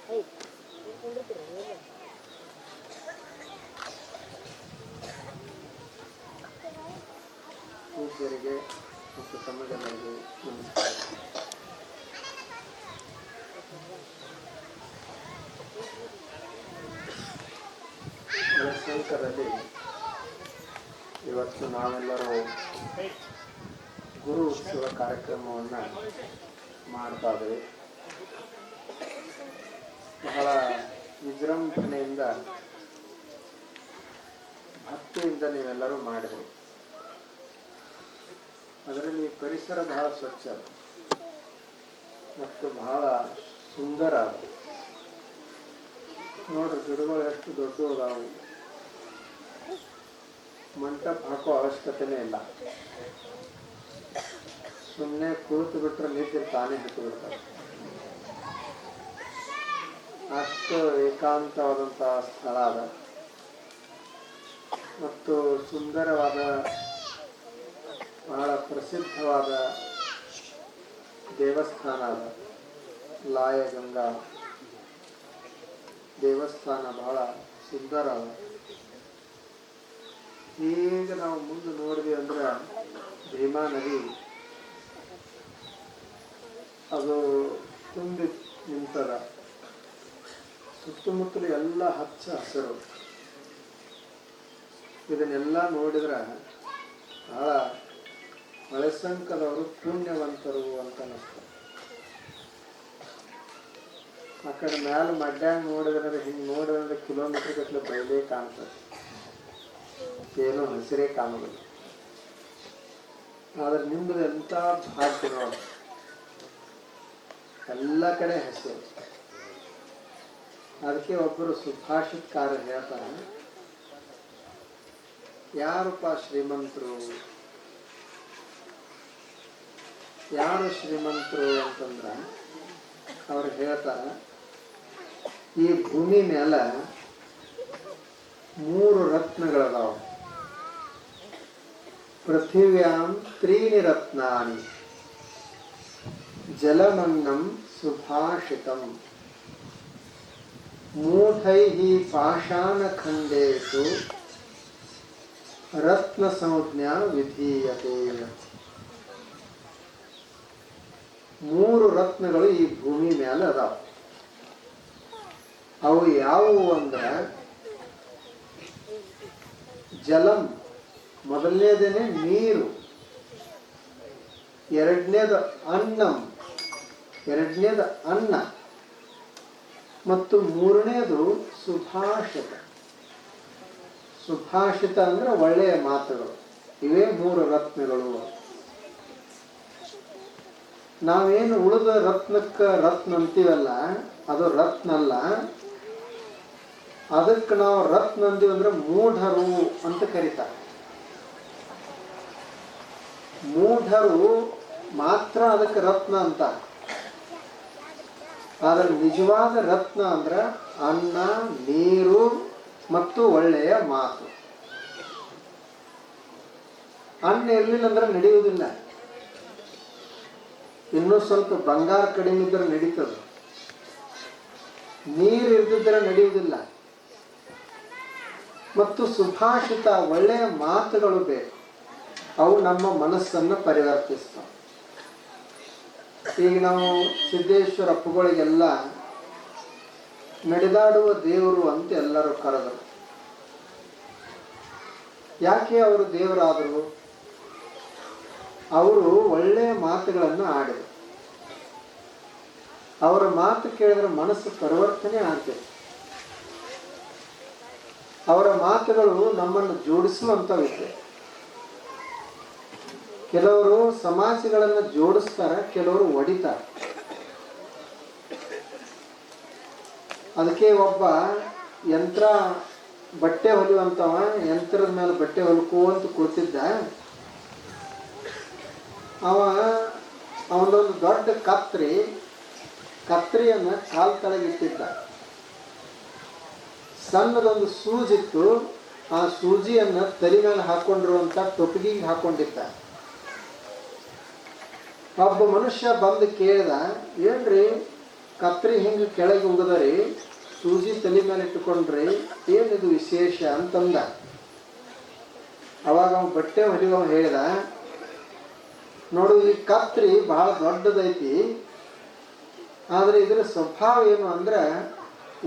ಪೂಜ್ಯರಿಗೆ ಮತ್ತು ತಮಗೆಲ್ಲರಿಗೂ ನಮಸ್ಕಾರ. ಶಂಕರಲ್ಲಿ ಇವತ್ತು ನಾವೆಲ್ಲರೂ ಗುರು ಉತ್ಸವ ಕಾರ್ಯಕ್ರಮವನ್ನು ಮಾಡ್ತಾ ಇದ್ದೇವೆ. ಬಹಳ ವಿಜೃಂಭಣೆಯಿಂದ ಭಕ್ತಿಯಿಂದ ನೀವೆಲ್ಲರೂ ಮಾಡಿದ್ರಿ. ಅದರಲ್ಲಿ ಪರಿಸರ ಬಹಳ ಸ್ವಚ್ಛ ಮತ್ತು ಬಹಳ ಸುಂದರ. ನೋಡ್ರಿ, ಗಿಡಗಳು ಎಷ್ಟು ದೊಡ್ಡ ಅದಾವು. ಮಂಟಪ ಹಾಕೋ ಅವಶ್ಯಕತೆನೇ ಇಲ್ಲ. ಸುಮ್ಮನೆ ಕೂತು ಬಿಟ್ರೆ ನಿಂತು ತಾನೇ ಹತ್ತು ಬಿಡ್ತಾರೆ. ಅಷ್ಟು ಏಕಾಂತವಾದಂತಹ ಸ್ಥಳ ಅದ ಮತ್ತು ಸುಂದರವಾದ ಬಹಳ ಪ್ರಸಿದ್ಧವಾದ ದೇವಸ್ಥಾನ ಅದ. ಲಾಯಗಂಗಾ ದೇವಸ್ಥಾನ ಬಹಳ ಸುಂದರ ಅದ. ಈಗ ನಾವು ಮುಂದೆ ನೋಡಿದ್ವಿ ಅಂದ್ರೆ ಭೀಮಾ ನದಿ ಅದು ತುಂಬಿ ನಿಂತದ. ಸುತ್ತಮುತ್ತಲು ಎಲ್ಲ ಹಚ್ಚ ಹಸಿರು. ಇದನ್ನೆಲ್ಲ ನೋಡಿದ್ರೆ ಬಹಳ ಮಳೆಸಂಕದವರು ಪುಣ್ಯವಂತರು ಅಂತ ಅನಿಸ್ತದೆ. ಆ ಕಡೆ ಮ್ಯಾಲೆ ಮಡ್ಯಾಗ ನೋಡಿದ್ರೆ ಹಿಂಗೆ ನೋಡಿದ್ರೆ ಕಿಲೋಮೀಟರ್ ಗಟ್ಟಲೆ ಬಯಲೇ ಕಾಣ್ತದೆ, ಏನೋ ಹಸಿರೇ ಕಾಣೋದಿಲ್ಲ. ಆದ್ರೆ ನಿಮ್ದು ಎಂಥ ಭಾಗ್ಯ ನೋಡಿ, ಎಲ್ಲ ಕಡೆ ಹಸಿರು. ಅದಕ್ಕೆ ಒಬ್ಬರು ಸುಭಾಷಿತಕಾರ ಹೇಳ್ತಾರೆ, ಯಾರಪ್ಪ ಶ್ರೀಮಂತರು, ಯಾರು ಶ್ರೀಮಂತರು ಅಂತಂದ್ರೆ ಅವ್ರು ಹೇಳ್ತಾರ, ಈ ಭೂಮಿ ಮೇಲೆ 3 ರತ್ನಗಳದಾವ. ಪೃಥಿವ್ಯಾಂ 3 ರತ್ನಾನಿ ಜಲಮನ್ನಂ ಸುಭಾಷಿತಂ ಮೂಢೈಃ ಪಾಷಾಣಖಂಡೇಷು ರತ್ನ ಸಂಜ್ಞಾ ವಿಧೀಯತೆ. 3 ರತ್ನಗಳು ಈ ಭೂಮಿ ಮೇಲೆ ಅದಾವ. ಅವು ಯಾವುವು ಅಂದ್ರೆ ಜಲಂ, ಮೊದಲನೇದೇನೆ ನೀರು, ಎರಡನೇದು ಅನ್ನಂ, ಎರಡನೇದು ಅನ್ನ, ಮತ್ತು ಮೂರನೇದು ಸುಭಾಷಿತ. ಸುಭಾಷಿತ ಅಂದ್ರೆ ಒಳ್ಳೆಯ ಮಾತುಗಳು. ಇವೇ 3 ರತ್ನಗಳು. ನಾವೇನು ಉಳಿದ ರತ್ನಕ್ಕೆ ರತ್ನ ಅಂತೀವಲ್ಲ, ಅದು ರತ್ನ ಅಲ್ಲ. ಅದಕ್ಕೆ ನಾವು ರತ್ನ ಅಂತೀವಿ ಅಂದ್ರೆ ಮೂಢರು ಅಂತ ಕರೀತಾರೆ. ಮೂಢರು ಮಾತ್ರ ಅದಕ್ಕೆ ರತ್ನ ಅಂತ. ಆದ್ರೆ ನಿಜವಾದ ರತ್ನ ಅಂದ್ರೆ ಅನ್ನ, ನೀರು ಮತ್ತು ಒಳ್ಳೆಯ ಮಾತು. ಅನ್ನ ಇರಲಿಲ್ಲ ಅಂದ್ರೆ ನಡೆಯುವುದಿಲ್ಲ. ಇನ್ನೂ ಸ್ವಲ್ಪ ಬಂಗಾರ ಕಡಿಮೆ ಇದ್ರೆ ನಡೀತದೆ. ನೀರು ಇರ್ದಿದ್ರೆ ನಡೆಯುವುದಿಲ್ಲ. ಮತ್ತು ಸುಭಾಷಿತ, ಒಳ್ಳೆಯ ಮಾತುಗಳು ಬೇಕು. ಅವು ನಮ್ಮ ಮನಸ್ಸನ್ನು ಪರಿವರ್ತಿಸ್ತವೆ. ಈಗ ನಾವು ಸಿದ್ದೇಶ್ವರ ಅಪ್ಪಗಳಿಗೆಲ್ಲ ನಡೆದಾಡುವ ದೇವರು ಅಂತ ಎಲ್ಲರೂ ಕರೆದರು. ಯಾಕೆ ಅವರು ದೇವರಾದರು? ಅವರು ಒಳ್ಳೆಯ ಮಾತುಗಳನ್ನು ಆಡಿದರು. ಅವರ ಮಾತು ಕೇಳಿದ್ರೆ ಮನಸ್ಸು ಪರಿವರ್ತನೆ ಆಗ್ತದೆ. ಅವರ ಮಾತುಗಳು ನಮ್ಮನ್ನು ಜೋಡಿಸುವಂಥವಿದೆ. ಕೆಲವರು ಸಮಾಜಗಳನ್ನು ಜೋಡಿಸ್ತಾರೆ, ಕೆಲವರು ಒಡಿತಾರೆ. ಅದಕ್ಕೆ ಒಬ್ಬ ಯಂತ್ರ ಬಟ್ಟೆ ಹೊಲಿಯುವಂತವ ಯಂತ್ರದ ಮೇಲೆ ಬಟ್ಟೆ ಹೊಲ್ಕೋಂತ ಕೂತಿದ್ದ. ಅವನೊಂದು ದೊಡ್ಡ ಕತ್ರಿಯನ್ನು ಕಾಲ್ ತಳಗಿಟ್ಟಿದ್ದ. ಸಣ್ಣದೊಂದು ಸೂಜಿತ್ತು. ಆ ಸೂಜಿಯನ್ನು ತಲೆ ಮೇಲೆ ಹಾಕೊಂಡಿರುವಂತ ಟೊಪ್ಪಿಗೆಗೆ ಹಾಕೊಂಡಿದ್ದ. ಒಬ್ಬ ಮನುಷ್ಯ ಬಂದು ಕೇಳಿದ, ಏನ್ರಿ ಕತ್ರಿ ಹಿಂಗೆ ಕೆಳಗೆ ಉಗದರಿ ಸೂಜಿ ತಲೆ ಮೇಲೆ ಇಟ್ಟುಕೊಂಡ್ರಿ ಏನಿದು ವಿಶೇಷ ಅಂತಂದ. ಅವಾಗ ಅವ ಬಟ್ಟೆ ಹೊಲಿಯವ ಹೇಳಿದ, ನೋಡು ಈ ಕತ್ರಿ ಬಹಳ ದೊಡ್ಡದೈತಿ, ಆದರೆ ಇದರ ಸ್ವಭಾವ ಏನು ಅಂದ್ರೆ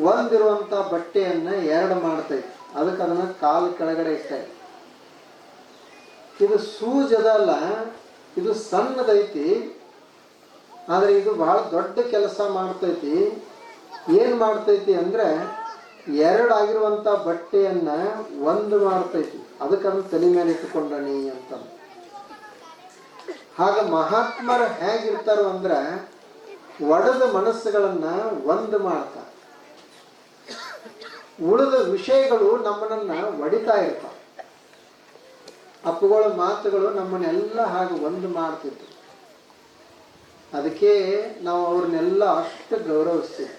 ಒಂದಿರುವಂಥ ಬಟ್ಟೆಯನ್ನು ಎರಡು ಮಾಡ್ತೈತಿ, ಅದಕ್ಕೆ ಅದನ್ನು ಕಾಲು ಕೆಳಗಡೆ ಇಟ್ಟೈತಿ. ಇದು ಸೂಜದಲ್ಲ, ಇದು ಸಣ್ಣದೈತಿ, ಆದರೆ ಇದು ಬಹಳ ದೊಡ್ಡ ಕೆಲಸ ಮಾಡ್ತೈತಿ. ಏನು ಮಾಡ್ತೈತಿ ಅಂದ್ರೆ ಎರಡಾಗಿರುವಂಥ ಬಟ್ಟೆಯನ್ನು ಒಂದು ಮಾಡ್ತೈತಿ, ಅದಕ್ಕೆ ಅದನ್ನು ತಲೆ ಮೇಲೆ ಇಟ್ಟುಕೊಂಡನಿ ಅಂತ. ಹಾಗ ಮಹಾತ್ಮರು ಹೇಗಿರ್ತಾರೋ ಅಂದ್ರೆ ಒಡೆದ ಮನಸ್ಸುಗಳನ್ನ ಒಂದು ಮಾಡ್ತಾರೆ. ಉಳಿದ ವಿಷಯಗಳು ನಮ್ಮನ್ನ ಒಡಿತಾ ಇರ್ತಾವೆ. ಅಪ್ಪುಗಳ ಮಾತುಗಳು ನಮ್ಮನ್ನೆಲ್ಲ ಹಾಗೆ ಒಂದು ಮಾಡ್ತಿದ್ವು. ಅದಕ್ಕೆ ನಾವು ಅವ್ರನ್ನೆಲ್ಲ ಅಷ್ಟು ಗೌರವಿಸ್ತೀವಿ.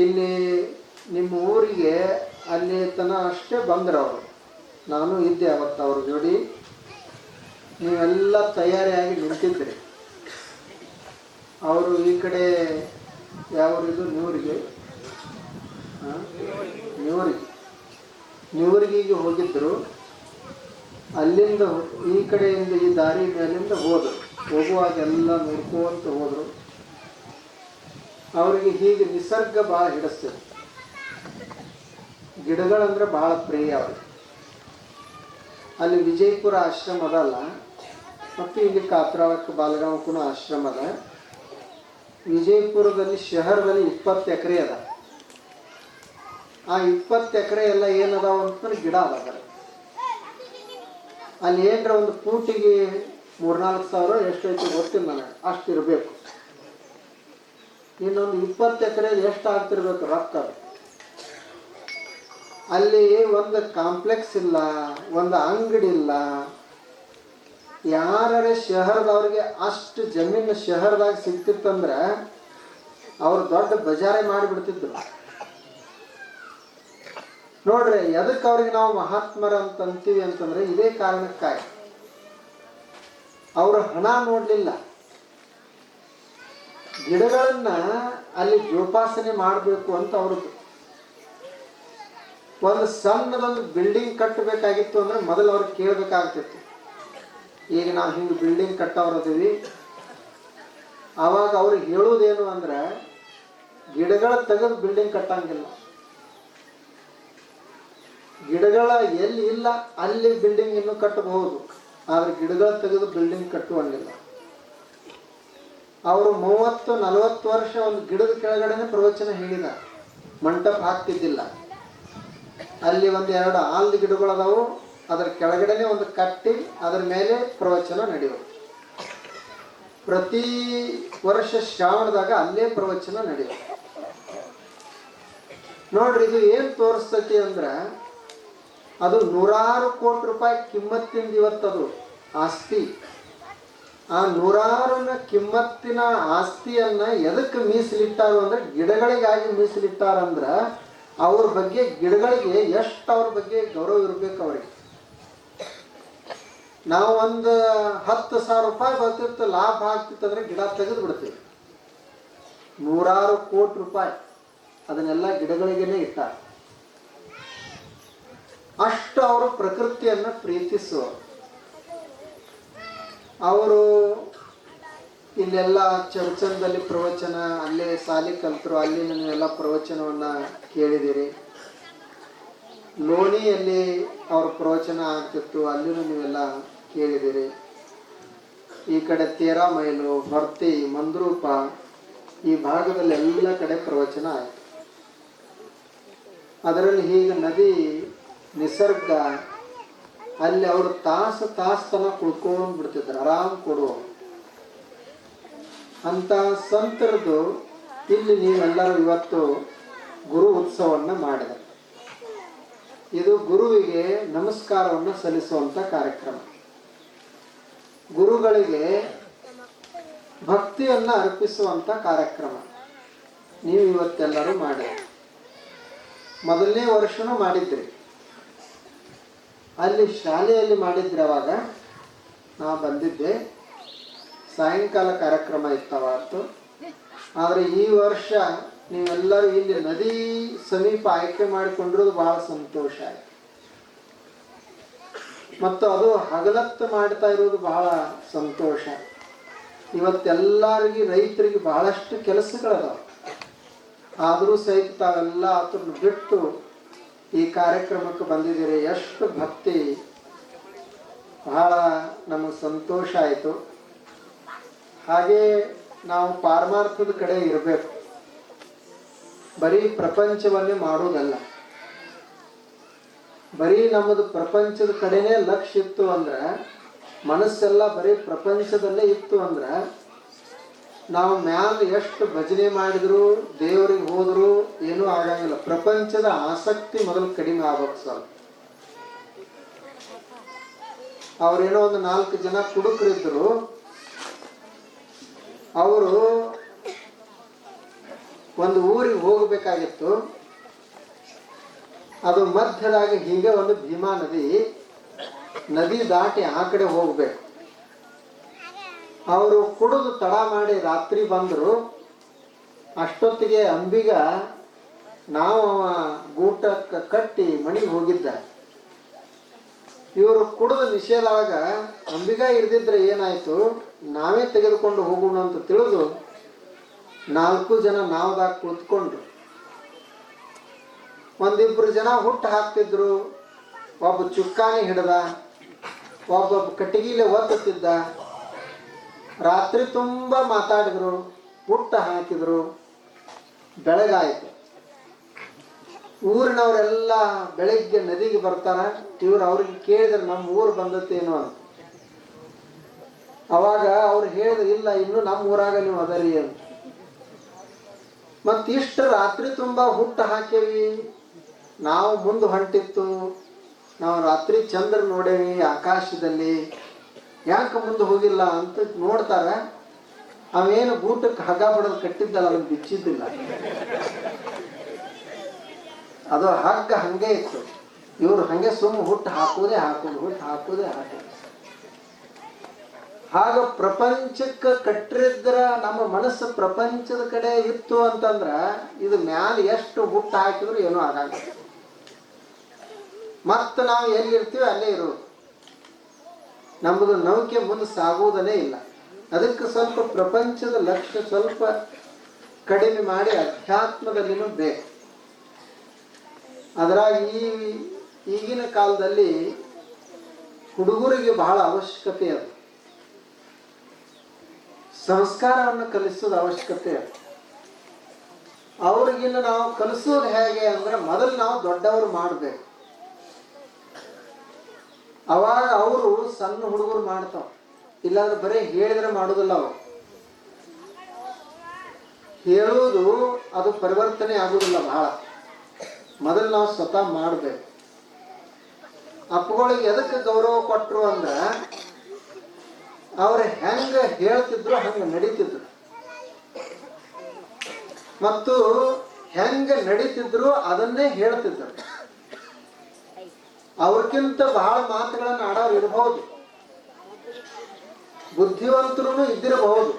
ಇಲ್ಲಿ ನಿಮ್ಮ ಊರಿಗೆ ಅಲ್ಲಿ ತನ ಅಷ್ಟೇ ಬಂದ್ರು ಅವರು. ನಾನು ಇದ್ದೆ ಅವತ್ತು ಅವ್ರ ಜೋಡಿ. ನೀವೆಲ್ಲ ತಯಾರಿಯಾಗಿ ನಿಂತಿದ್ರಿ. ಅವರು ಈ ಕಡೆ ಯಾವೂರಿದು ನ್ಯೂರಿಗೆ ನ್ಯೂರಿಗಿಗೆ ಹೋಗಿದ್ರು. ಅಲ್ಲಿಂದ ಈ ಕಡೆಯಿಂದ ಈ ದಾರಿ ಮೇಲಿಂದ ಹೋದರು. ಹೋಗುವಾಗ ಎಲ್ಲ ನೋಡ್ಕೊಂತ ಹೋದರು. ಅವರಿಗೆ ಹೀಗೆ ನಿಸರ್ಗ ಭಾಳ ಹಿಡಿಸ್ತದೆ. ಗಿಡಗಳಂದ್ರೆ ಭಾಳ ಪ್ರಿಯ ಅವ್ರಿಗೆ. ಅಲ್ಲಿ ವಿಜಯಪುರ ಆಶ್ರಮ ಅದಲ್ಲ, ಮತ್ತು ಇಲ್ಲಿ ಕಾತ್ರಾಳಕ್ಕೆ ಬಾಲಗಾಂವಕ್ಕೂ ಆಶ್ರಮ ಅದ. ವಿಜಯಪುರದಲ್ಲಿ ಶಹರದಲ್ಲಿ 20 ಎಕರೆ ಅದ. ಆ 20 ಎಕರೆ ಎಲ್ಲ ಏನದಾವ ಅಂತಂದ್ರೆ ಗಿಡ ಅದ. ಅಲ್ಲಿ ಏನರ ಒಂದು ಫೂಟಿಗೆ 3-4 ಸಾವಿರ ಎಷ್ಟೈತಿ ಗೊತ್ತಿಲ್ಲ ನನಗೆ, ಅಷ್ಟು ಇರಬೇಕು. ಇನ್ನೊಂದು 20 ಎಕರೆ ಎಷ್ಟು ಆಗ್ತಿರ್ಬೇಕು ರೊಕ್ಕ. ಅಲ್ಲಿ ಒಂದು ಕಾಂಪ್ಲೆಕ್ಸ್ ಇಲ್ಲ, ಒಂದು ಅಂಗಡಿ ಇಲ್ಲ. ಯಾರೇ ಶಹರದವ್ರಿಗೆ ಅಷ್ಟು ಜಮೀನು ಶಹರದಾಗ ಸಿಗ್ತಿತ್ತಂದ್ರೆ ಅವ್ರು ದೊಡ್ಡ ಬಜಾರೇ ಮಾಡಿಬಿಡ್ತಿದ್ರು. ನೋಡ್ರಿ, ಎದಕ್ಕೆ ಅವ್ರಿಗೆ ನಾವು ಮಹಾತ್ಮರ ಅಂತ ಅಂತೀವಿ ಅಂತಂದ್ರೆ ಇದೇ ಕಾರಣಕ್ಕಾಗಿ. ಅವರು ಹಣ ನೋಡ್ಲಿಲ್ಲ, ಗಿಡಗಳನ್ನ ಅಲ್ಲಿ ಜೋಪಾಸನೆ ಮಾಡಬೇಕು ಅಂತ ಅವ್ರದ್ದು. ಒಂದು ಸಣ್ಣದೊಂದು ಬಿಲ್ಡಿಂಗ್ ಕಟ್ಟಬೇಕಾಗಿತ್ತು ಅಂದ್ರೆ ಮೊದಲು ಅವ್ರಿಗೆ ಕೇಳಬೇಕಾಗ್ತಿತ್ತು. ಈಗ ನಾವು ಹಿಂಗೆ ಬಿಲ್ಡಿಂಗ್ ಕಟ್ಟವ್ರದೀವಿ, ಆವಾಗ ಅವ್ರಿಗೆ ಹೇಳುವುದೇನು ಅಂದ್ರೆ ಗಿಡಗಳ ತೆಗೆದು ಬಿಲ್ಡಿಂಗ್ ಕಟ್ಟಂಗಿಲ್ಲ. ಗಿಡಗಳ ಎಲ್ಲಿ ಇಲ್ಲ ಅಲ್ಲಿ ಬಿಲ್ಡಿಂಗ್ ಇನ್ನೂ ಕಟ್ಟಬಹುದು, ಆದ್ರೆ ಗಿಡಗಳ ತೆಗೆದು ಬಿಲ್ಡಿಂಗ್ ಕಟ್ಟುವಂಗಿಲ್ಲ. ಅವರು 30-40 ವರ್ಷ ಒಂದು ಗಿಡದ ಕೆಳಗಡೆನೆ ಪ್ರವಚನ ಹೇಳಿದ. ಮಂಟಪ ಹಾಕ್ತಿದ್ದಿಲ್ಲ. ಅಲ್ಲಿ 1-2 ಆಲ್ದ ಗಿಡಗಳದಾವು, ಅದರ ಕೆಳಗಡೆನೆ ಒಂದು ಕಟ್ಟಿ ಅದರ ಮೇಲೆ ಪ್ರವಚನ ನಡೆಯೋದು. ಪ್ರತಿ ವರ್ಷ ಶ್ರಾವಣದಾಗ ಅಲ್ಲೇ ಪ್ರವಚನ ನಡೆಯೋದು. ನೋಡ್ರಿ, ಇದು ಏನ್ ತೋರಿಸ್ತೈತಿ ಅಂದ್ರೆ ಅದು 100 ಕೋಟಿ ರೂಪಾಯಿ ಕಿಮ್ಮತ್ತಿಂದ ಇವತ್ತದು ಆಸ್ತಿ. ಆ 100 ಕಿಮ್ಮತ್ತಿನ ಆಸ್ತಿಯನ್ನ ಎದಕ್ಕೆ ಮೀಸಲಿಟ್ಟಾರು ಅಂದ್ರೆ ಗಿಡಗಳಿಗಾಗಿ ಮೀಸಲಿಟ್ಟಾರಂದ್ರ ಅವ್ರ ಬಗ್ಗೆ, ಗಿಡಗಳಿಗೆ ಎಷ್ಟು ಅವ್ರ ಬಗ್ಗೆ ಗೌರವ ಇರ್ಬೇಕು ಅವ್ರಿಗೆ. ನಾವು ಒಂದು 10,000 ರೂಪಾಯಿ ಬರ್ತಿತ್ತು, ಲಾಭ ಆಗ್ತಿತ್ತಂದ್ರೆ ಗಿಡ ತೆಗೆದು ಬಿಡ್ತೀವಿ. 100 ಕೋಟಿ ರೂಪಾಯಿ ಅದನ್ನೆಲ್ಲ ಗಿಡಗಳಿಗೇನೆ ಇಟ್ಟಾರ. ಅಷ್ಟು ಅವರು ಪ್ರಕೃತಿಯನ್ನ ಪ್ರೀತಿಸುವ. ಅವರು ಇಲ್ಲೆಲ್ಲ ಚರ್ಚನ್ದಲ್ಲಿ ಪ್ರವಚನ, ಅಲ್ಲೇ ಸಾಲಿ ಕಲ್ತರು, ಅಲ್ಲಿ ನೀವೆಲ್ಲ ಪ್ರವಚನವನ್ನ ಕೇಳಿದಿರಿ. ಲೋಣಿಯಲ್ಲಿ ಅವ್ರ ಪ್ರವಚನ ಆಗ್ತಿತ್ತು, ಅಲ್ಲಿನೂ ನೀವೆಲ್ಲ ಕೇಳಿದಿರಿ. ಈ ಕಡೆ 13 ಮೈಲು, ಹೊರ್ತಿ, ಮಂದ್ರೂಪ, ಈ ಭಾಗದಲ್ಲಿ ಎಲ್ಲ ಕಡೆ ಪ್ರವಚನ ಆಯಿತು. ಅದರಲ್ಲಿ ಹೀಗೆ ನದಿ, ನಿಸರ್ಗ, ಅಲ್ಲಿ ಅವರು ತಾಸು ತನ ಕುಳ್ಕೊಂಡು ಬಿಡ್ತಿದ್ರು, ಆರಾಮ್ ಕೊಡುವ ಅಂತ ಸಂತರದ್ದು. ಇಲ್ಲಿ ನೀವೆಲ್ಲರೂ ಇವತ್ತು ಗುರು ಉತ್ಸವನ್ನ ಮಾಡಿದೆ. ಇದು ಗುರುವಿಗೆ ನಮಸ್ಕಾರವನ್ನು ಸಲ್ಲಿಸುವಂತ ಕಾರ್ಯಕ್ರಮ. ಗುರುಗಳಿಗೆ ಭಕ್ತಿಯನ್ನ ಅರ್ಪಿಸುವಂತ ಕಾರ್ಯಕ್ರಮ ನೀವು ಇವತ್ತೆಲ್ಲರೂ ಮಾಡಿ. ಮೊದಲನೇ ವರ್ಷನೂ ಮಾಡಿದ್ರಿ, ಅಲ್ಲಿ ಶಾಲೆಯಲ್ಲಿ ಮಾಡಿದ್ರಿ. ಅವಾಗ ನಾ ಬಂದಿದ್ದೆ, ಸಾಯಂಕಾಲ ಕಾರ್ಯಕ್ರಮ ಇತ್ತವತ್ತು. ಆದರೆ ಈ ವರ್ಷ ನೀವೆಲ್ಲರೂ ಇಲ್ಲಿ ನದಿ ಸಮೀಪ ಆಯ್ಕೆ ಮಾಡಿಕೊಂಡಿರೋದು ಬಹಳ ಸಂತೋಷ ಆಯ್ತು. ಮತ್ತು ಅದು ಹಗಲತ್ತು ಮಾಡ್ತಾ ಇರೋದು ಬಹಳ ಸಂತೋಷ. ಇವತ್ತೆಲ್ಲರಿಗೆ ರೈತರಿಗೆ ಬಹಳಷ್ಟು ಕೆಲಸಗಳದಾವ, ಆದರೂ ಸಹಿತ ತಾವೆಲ್ಲ ಅದನ್ನು ಬಿಟ್ಟು ಈ ಕಾರ್ಯಕ್ರಮಕ್ಕೆ ಬಂದಿದ್ದೀರಿ. ಎಷ್ಟು ಭಕ್ತಿ, ಬಹಳ ನಮಗೆ ಸಂತೋಷ ಆಯಿತು. ಹಾಗೇ ನಾವು ಪಾರಮಾರ್ಥದ ಕಡೆ ಇರಬೇಕು, ಬರೀ ಪ್ರಪಂಚವನ್ನೇ ಮಾಡೋದಲ್ಲ. ಬರೀ ನಮ್ಮದು ಪ್ರಪಂಚದ ಕಡೆನೇ ಲಕ್ಷ್ಯ ಇತ್ತು ಅಂದ್ರೆ, ಮನಸ್ಸೆಲ್ಲ ಬರೀ ಪ್ರಪಂಚದಲ್ಲೇ ಇತ್ತು ಅಂದ್ರೆ, ನಾವು ಮ್ಯಾಲ ಎಷ್ಟು ಭಜನೆ ಮಾಡಿದ್ರು ದೇವರಿಗೆ ಹೋದ್ರು ಏನೂ ಆಗಂಗಿಲ್ಲ. ಪ್ರಪಂಚದ ಆಸಕ್ತಿ ಮೊದಲು ಕಡಿಮೆ ಆಗ್ಬೇಕು ಸ್ವಲ್ಪ. ಅವ್ರೇನೋ ಒಂದು 4 ಜನ ಕುಡುಕರಿದ್ರು, ಅವರು ಒಂದು ಊರಿಗೆ ಹೋಗಬೇಕಾಗಿತ್ತು. ಅದು ಮಧ್ಯದಾಗ ಹೀಗೆ ಒಂದು ಭೀಮಾ ನದಿ ದಾಟಿ ಆ ಕಡೆ ಹೋಗ್ಬೇಕು. ಅವರು ಕುಡಿದು ತಡ ಮಾಡಿ ರಾತ್ರಿ ಬಂದರು. ಅಷ್ಟೊತ್ತಿಗೆ ಅಂಬಿಗ ನಾವು ಗೂಟ ಕಟ್ಟಿ ಮನೆಗೆ ಹೋಗಿದ್ದ. ಇವರು ಕುಡಿದು ನಿಷೇಧಾಗ ಅಂಬಿಗ ಇರ್ದಿದ್ರೆ ಏನಾಯ್ತು, ನಾವೇ ತೆಗೆದುಕೊಂಡು ಹೋಗೋಣ ಅಂತ ತಿಳಿದು 4 ಜನ ನಾವದಾಗ ಕುಳಿತುಕೊಂಡ್ರು. ಒಂದಿಬ್ರು ಜನ ಹುಟ್ಟು ಹಾಕ್ತಿದ್ರು. ಒಬ್ಬ ಚುಕ್ಕಾನಿ ಹಿಡ್ದ, ಒಬ್ಬೊಬ್ಬ ಕಟ್ಟಿಗೆಲೆ ಒತ್ತುತ್ತಿದ್ದ. ರಾತ್ರಿ ತುಂಬ ಮಾತಾಡಿದ್ರು, ಹುಟ್ಟು ಹಾಕಿದ್ರು. ಬೆಳಗಾಯಿತು. ಊರಿನವರೆಲ್ಲ ಬೆಳಗ್ಗೆ ನದಿಗೆ ಬರ್ತಾರ. ಇವ್ರು ಅವ್ರಿಗೆ ಕೇಳಿದ್ರೆ ನಮ್ಮ ಊರು ಬಂದತ್ತೇನೋ ಅಂತ. ಅವಾಗ ಅವ್ರು ಹೇಳಿದ್ರು, ಇಲ್ಲ ಇನ್ನು ನಮ್ಮ ಊರಾಗ ನೀವು ಅದರಿ ಅಂತ. ಮತ್ತಿಷ್ಟು ರಾತ್ರಿ ತುಂಬ ಹುಟ್ಟು ಹಾಕೇವಿ, ನಾವು ಮುಂದೆ ಹೊಂಟಿತ್ತು, ನಾವು ರಾತ್ರಿ ಚಂದ್ರ ನೋಡೇವಿ ಆಕಾಶದಲ್ಲಿ, ಯಾಕೆ ಮುಂದೆ ಹೋಗಿಲ್ಲ ಅಂತ ನೋಡ್ತಾರ. ಅವೇನು ಗೂಟಕ್ಕೆ ಹಗ್ಗ ಬಡದು ಕಟ್ಟಿದ್ದಲ್ಲ, ಅದನ್ನು ಬಿಚ್ಚಿದ್ದಿಲ್ಲ. ಅದು ಹಗ್ಗ ಹಂಗೆ ಇತ್ತು. ಇವರು ಹಂಗೆ ಸುಮ್ಮ ಹುಟ್ಟು ಹಾಕೋದೇ ಹಾಕೋದು. ಹಾಗ ಪ್ರಪಂಚಕ್ಕೆ ಕಟ್ಟಿದ್ರ ನಮ್ಮ ಮನಸ್ಸು ಪ್ರಪಂಚದ ಕಡೆ ಇತ್ತು ಅಂತಂದ್ರ ಇದು ಮ್ಯಾಲ ಎಷ್ಟು ಹುಟ್ಟು ಹಾಕಿದ್ರು ಏನೂ ಆಗಲ್ಲ. ಮತ್ತೆ ನಾವು ಎಲ್ಲಿರ್ತೀವಿ ಅಲ್ಲೇ ಇರೋದು. ನಮ್ಮದು ನೌಕೆ ಮುಂದೆ ಸಾಗುವುದನ್ನೇ ಇಲ್ಲ. ಅದಕ್ಕೆ ಸ್ವಲ್ಪ ಪ್ರಪಂಚದ ಲಕ್ಷ್ಯ ಸ್ವಲ್ಪ ಕಡಿಮೆ ಮಾಡಿ ಅಧ್ಯಾತ್ಮದಲ್ಲಿನೂ ಬೇಕು. ಅದರಾಗ ಈಗಿನ ಕಾಲದಲ್ಲಿ ಹುಡುಗರಿಗೆ ಬಹಳ ಅವಶ್ಯಕತೆ ಅದು. ಸಂಸ್ಕಾರವನ್ನು ಕಲಿಸೋದು ಅವಶ್ಯಕತೆ ಅದು. ಅವ್ರಿಗಿನ್ನ ನಾವು ಕಲಿಸೋದು ಹೇಗೆ ಅಂದ್ರೆ, ಮೊದಲು ನಾವು ದೊಡ್ಡವರು ಮಾಡಬೇಕು. ಅವಾಗ ಅವರು ಸಣ್ಣ ಹುಡುಗರು ಮಾಡ್ತಾವ. ಇಲ್ಲಾಂದ್ರೆ ಬರೀ ಹೇಳಿದ್ರೆ ಮಾಡೋದಿಲ್ಲ. ಅವರು ಹೇಳೋದು ಅದು ಪರಿವರ್ತನೆ ಆಗುದಿಲ್ಲ. ಬಹಳ ಮೊದಲು ನಾವು ಸ್ವತಃ ಮಾಡಬೇಕು. ಅಪ್ಪಗಳಿಗೆ ಎದಕ್ಕೆ ಗೌರವ ಕೊಟ್ಟರು ಅಂದ್ರೆ, ಅವ್ರು ಹೆಂಗ ಹೇಳ್ತಿದ್ರು ಹಂಗ ನಡೀತಿದ್ರು, ಮತ್ತು ಹೆಂಗ ನಡೀತಿದ್ರು ಅದನ್ನೇ ಹೇಳ್ತಿದ್ರು. ಅವ್ರಕ್ಕಿಂತ ಬಹಳ ಮಾತುಗಳನ್ನು ಆಡೋರು ಇರಬಹುದು, ಬುದ್ಧಿವಂತರು ಇದ್ದಿರಬಹುದು.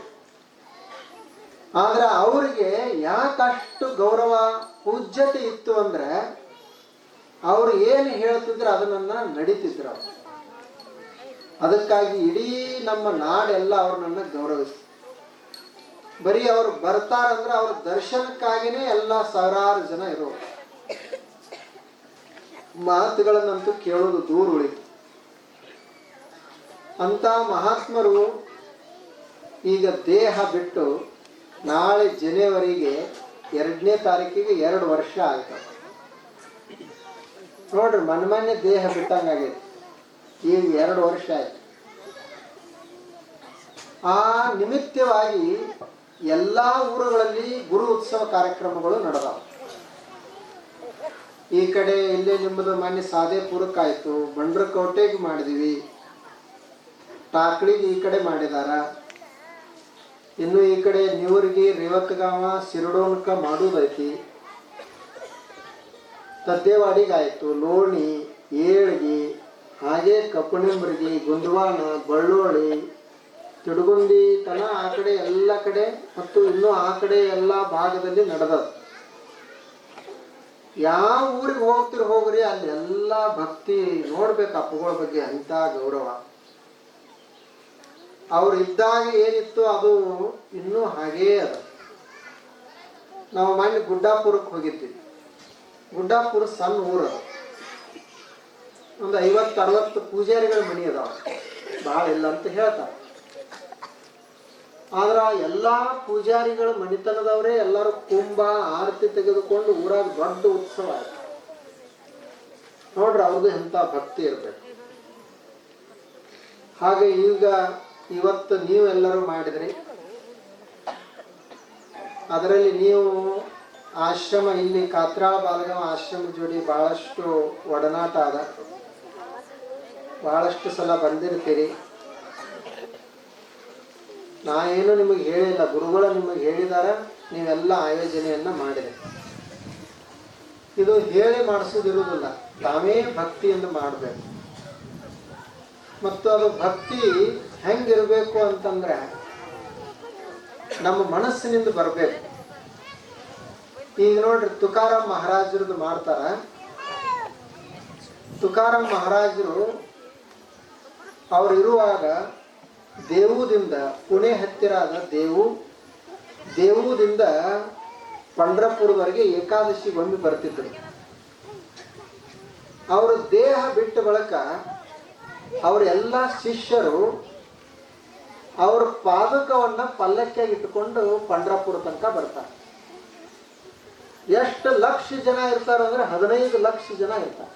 ಆದ್ರೆ ಅವರಿಗೆ ಯಾಕಷ್ಟು ಗೌರವ ಪೂಜ್ಯತೆ ಇತ್ತು ಅಂದ್ರೆ, ಅವ್ರು ಏನು ಹೇಳ್ತಿದ್ರು ಅದನ್ನ ನಡೀತಿದ್ರು. ಅದಕ್ಕಾಗಿ ಇಡೀ ನಮ್ಮ ನಾಡೆಲ್ಲ ಅವ್ರನ್ನ ಗೌರವಿಸ್ತು. ಬರೀ ಅವ್ರು ಬರ್ತಾರಂದ್ರೆ ಅವ್ರ ದರ್ಶನಕ್ಕಾಗಿನೇ ಎಲ್ಲ ಸಾವಿರಾರು ಜನ ಇರೋರು. ಮಾತುಗಳನ್ನಂತೂ ಕೇಳೋದು ದೂರ ಉಳಿತು. ಅಂತ ಮಹಾತ್ಮರು ಈಗ ದೇಹ ಬಿಟ್ಟು ನಾಳೆ ಜನವರಿಗೆ 2ನೇ ತಾರೀಕಿಗೆ 2 ವರ್ಷ ಆಯ್ತು. ನೋಡ್ರಿ, ಮೊನ್ನೆ ದೇಹ ಬಿಟ್ಟಂಗಾಗೈತಿ. ಈಗ 2 ವರ್ಷ ಆಯ್ತು. ಆ ನಿಮಿತ್ತವಾಗಿ ಎಲ್ಲಾ ಊರುಗಳಲ್ಲಿ ಗುರು ಉತ್ಸವ ಕಾರ್ಯಕ್ರಮಗಳು ನಡೆದಾವ. ಈ ಕಡೆ ಇಲ್ಲೇ ನಿಮ್ಮದು ಮೊನ್ನೆ ಸಾದೇಪುರಕ್ಕಾಯ್ತು, ಬಂಡ್ರಕೋಟೆಗೆ ಮಾಡಿದೀವಿ, ಟಾಕ್ಳಿಗೆ ಈ ಕಡೆ ಮಾಡಿದಾರ. ಇನ್ನು ಈ ಕಡೆ ನ್ಯೂರ್ಗಿ, ರೇವತ್ಗಾವ, ಸಿರಡೋನ್ಕ ಮಾಡೋದೈತಿ. ತದ್ದೇವಾಡಿಗಾಯ್ತು, ಲೋಣಿ, ಏಳ್ಗಿ, ಹಾಗೆ ಕಪ್ಪಣಿಂಬ್ರಗಿ, ಗುಂದವಾನ, ಬಳ್ಳೋಳಿ, ತಿಡುಗುಂದಿ ತನ ಆ ಕಡೆ ಎಲ್ಲ ಕಡೆ ಮತ್ತು ಇನ್ನೂ ಆ ಕಡೆ ಎಲ್ಲ ಭಾಗದಲ್ಲಿ ನಡೆದದ. ಯಾವ ಊರಿಗೆ ಹೋಗ್ರಿ ಅಲ್ಲಿ ಎಲ್ಲ ಭಕ್ತಿ ನೋಡ್ಬೇಕು. ಅಪ್ಪಗಳ ಬಗ್ಗೆ ಅಂತ ಗೌರವ ಅವ್ರು ಇದ್ದಾಗ ಏನಿತ್ತು ಅದು ಇನ್ನೂ ಹಾಗೇ ಅದ. ನಾವು ಮೊನ್ನೆ ಗುಡ್ಡಾಪುರಕ್ಕೆ ಹೋಗಿದ್ವಿ. ಗುಡ್ಡಾಪುರ ಸಣ್ಣ ಊರು, ಒಂದು 50-60 ಪೂಜಾರಿಗಳ ಮನೆ ಅದಾವ, ಭಾಳ ಇಲ್ಲ ಅಂತ ಹೇಳ್ತಾರೆ. ಆದ್ರ ಎಲ್ಲ ಪೂಜಾರಿಗಳ ಮನಿತನದವರೇ ಎಲ್ಲರೂ ಕುಂಭ ಆರತಿ ತೆಗೆದುಕೊಂಡು ಊರಾಗ ದೊಡ್ಡ ಉತ್ಸವ ಆಯ್ತು ನೋಡ್ರಿ. ಅವ್ರದ್ದು ಎಂತ ಭಕ್ತಿ ಇರ್ಬೇಕು. ಹಾಗೆ ಈಗ ಇವತ್ತು ನೀವೆಲ್ಲರೂ ಮಾಡಿದ್ರಿ. ಅದರಲ್ಲಿ ನೀವು ಆಶ್ರಮ ಇಲ್ಲಿ ಕಾತ್ರಾಳ ಬಾಲಗಾಂವ ಆಶ್ರಮದ ಜೋಡಿ ಬಹಳಷ್ಟು ಒಡನಾಟ ಅದ, ಬಹಳಷ್ಟು ಸಲ ಬಂದಿರ್ತೀರಿ. ನಾ ಏನು ನಿಮಗೆ ಹೇಳಿಲ್ಲ, ಗುರುಗಳು ನಿಮಗೆ ಹೇಳಿದಾರ, ನೀವೆಲ್ಲ ಆಯೋಜನೆಯನ್ನ ಮಾಡಿದೆ. ಇದು ಹೇಳಿ ಮಾಡಿಸೋದಿರುವುದಿಲ್ಲ, ತಾವೇ ಭಕ್ತಿಯನ್ನು ಮಾಡಬೇಕು. ಮತ್ತು ಅದು ಭಕ್ತಿ ಹೆಂಗಿರ್ಬೇಕು ಅಂತಂದ್ರೆ ನಮ್ಮ ಮನಸ್ಸಿನಿಂದ ಬರಬೇಕು. ಈಗ ನೋಡ್ರಿ, ತುಕಾರಾಮ್ ಮಹಾರಾಜರದ್ದು ಮಾಡ್ತಾರ. ತುಕಾರಾಮ್ ಮಹಾರಾಜರು ಅವ್ರು ಇರುವಾಗ ದೇವುದಿಂದ, ಪುಣೆ ಹತ್ತಿರ ಆದ ದೇವುದಿಂದ ಪಂಡ್ರಪುರದವರೆಗೆ ಏಕಾದಶಿಗೊಮ್ಮೆ ಬರ್ತಿದ್ರು. ಅವರ ದೇಹ ಬಿಟ್ಟ ಬಳಿಕ ಅವರೆಲ್ಲ ಶಿಷ್ಯರು ಅವ್ರ ಪಾದಕವನ್ನ ಪಲ್ಲಕ್ಕಿಯಾಗಿ ಇಟ್ಟುಕೊಂಡು ಪಂಡ್ರಪುರ ತನಕ ಬರ್ತಾರೆ. ಎಷ್ಟು ಲಕ್ಷ ಜನ ಇರ್ತಾರ ಅಂದ್ರೆ 15 ಲಕ್ಷ ಜನ ಇರ್ತಾರೆ.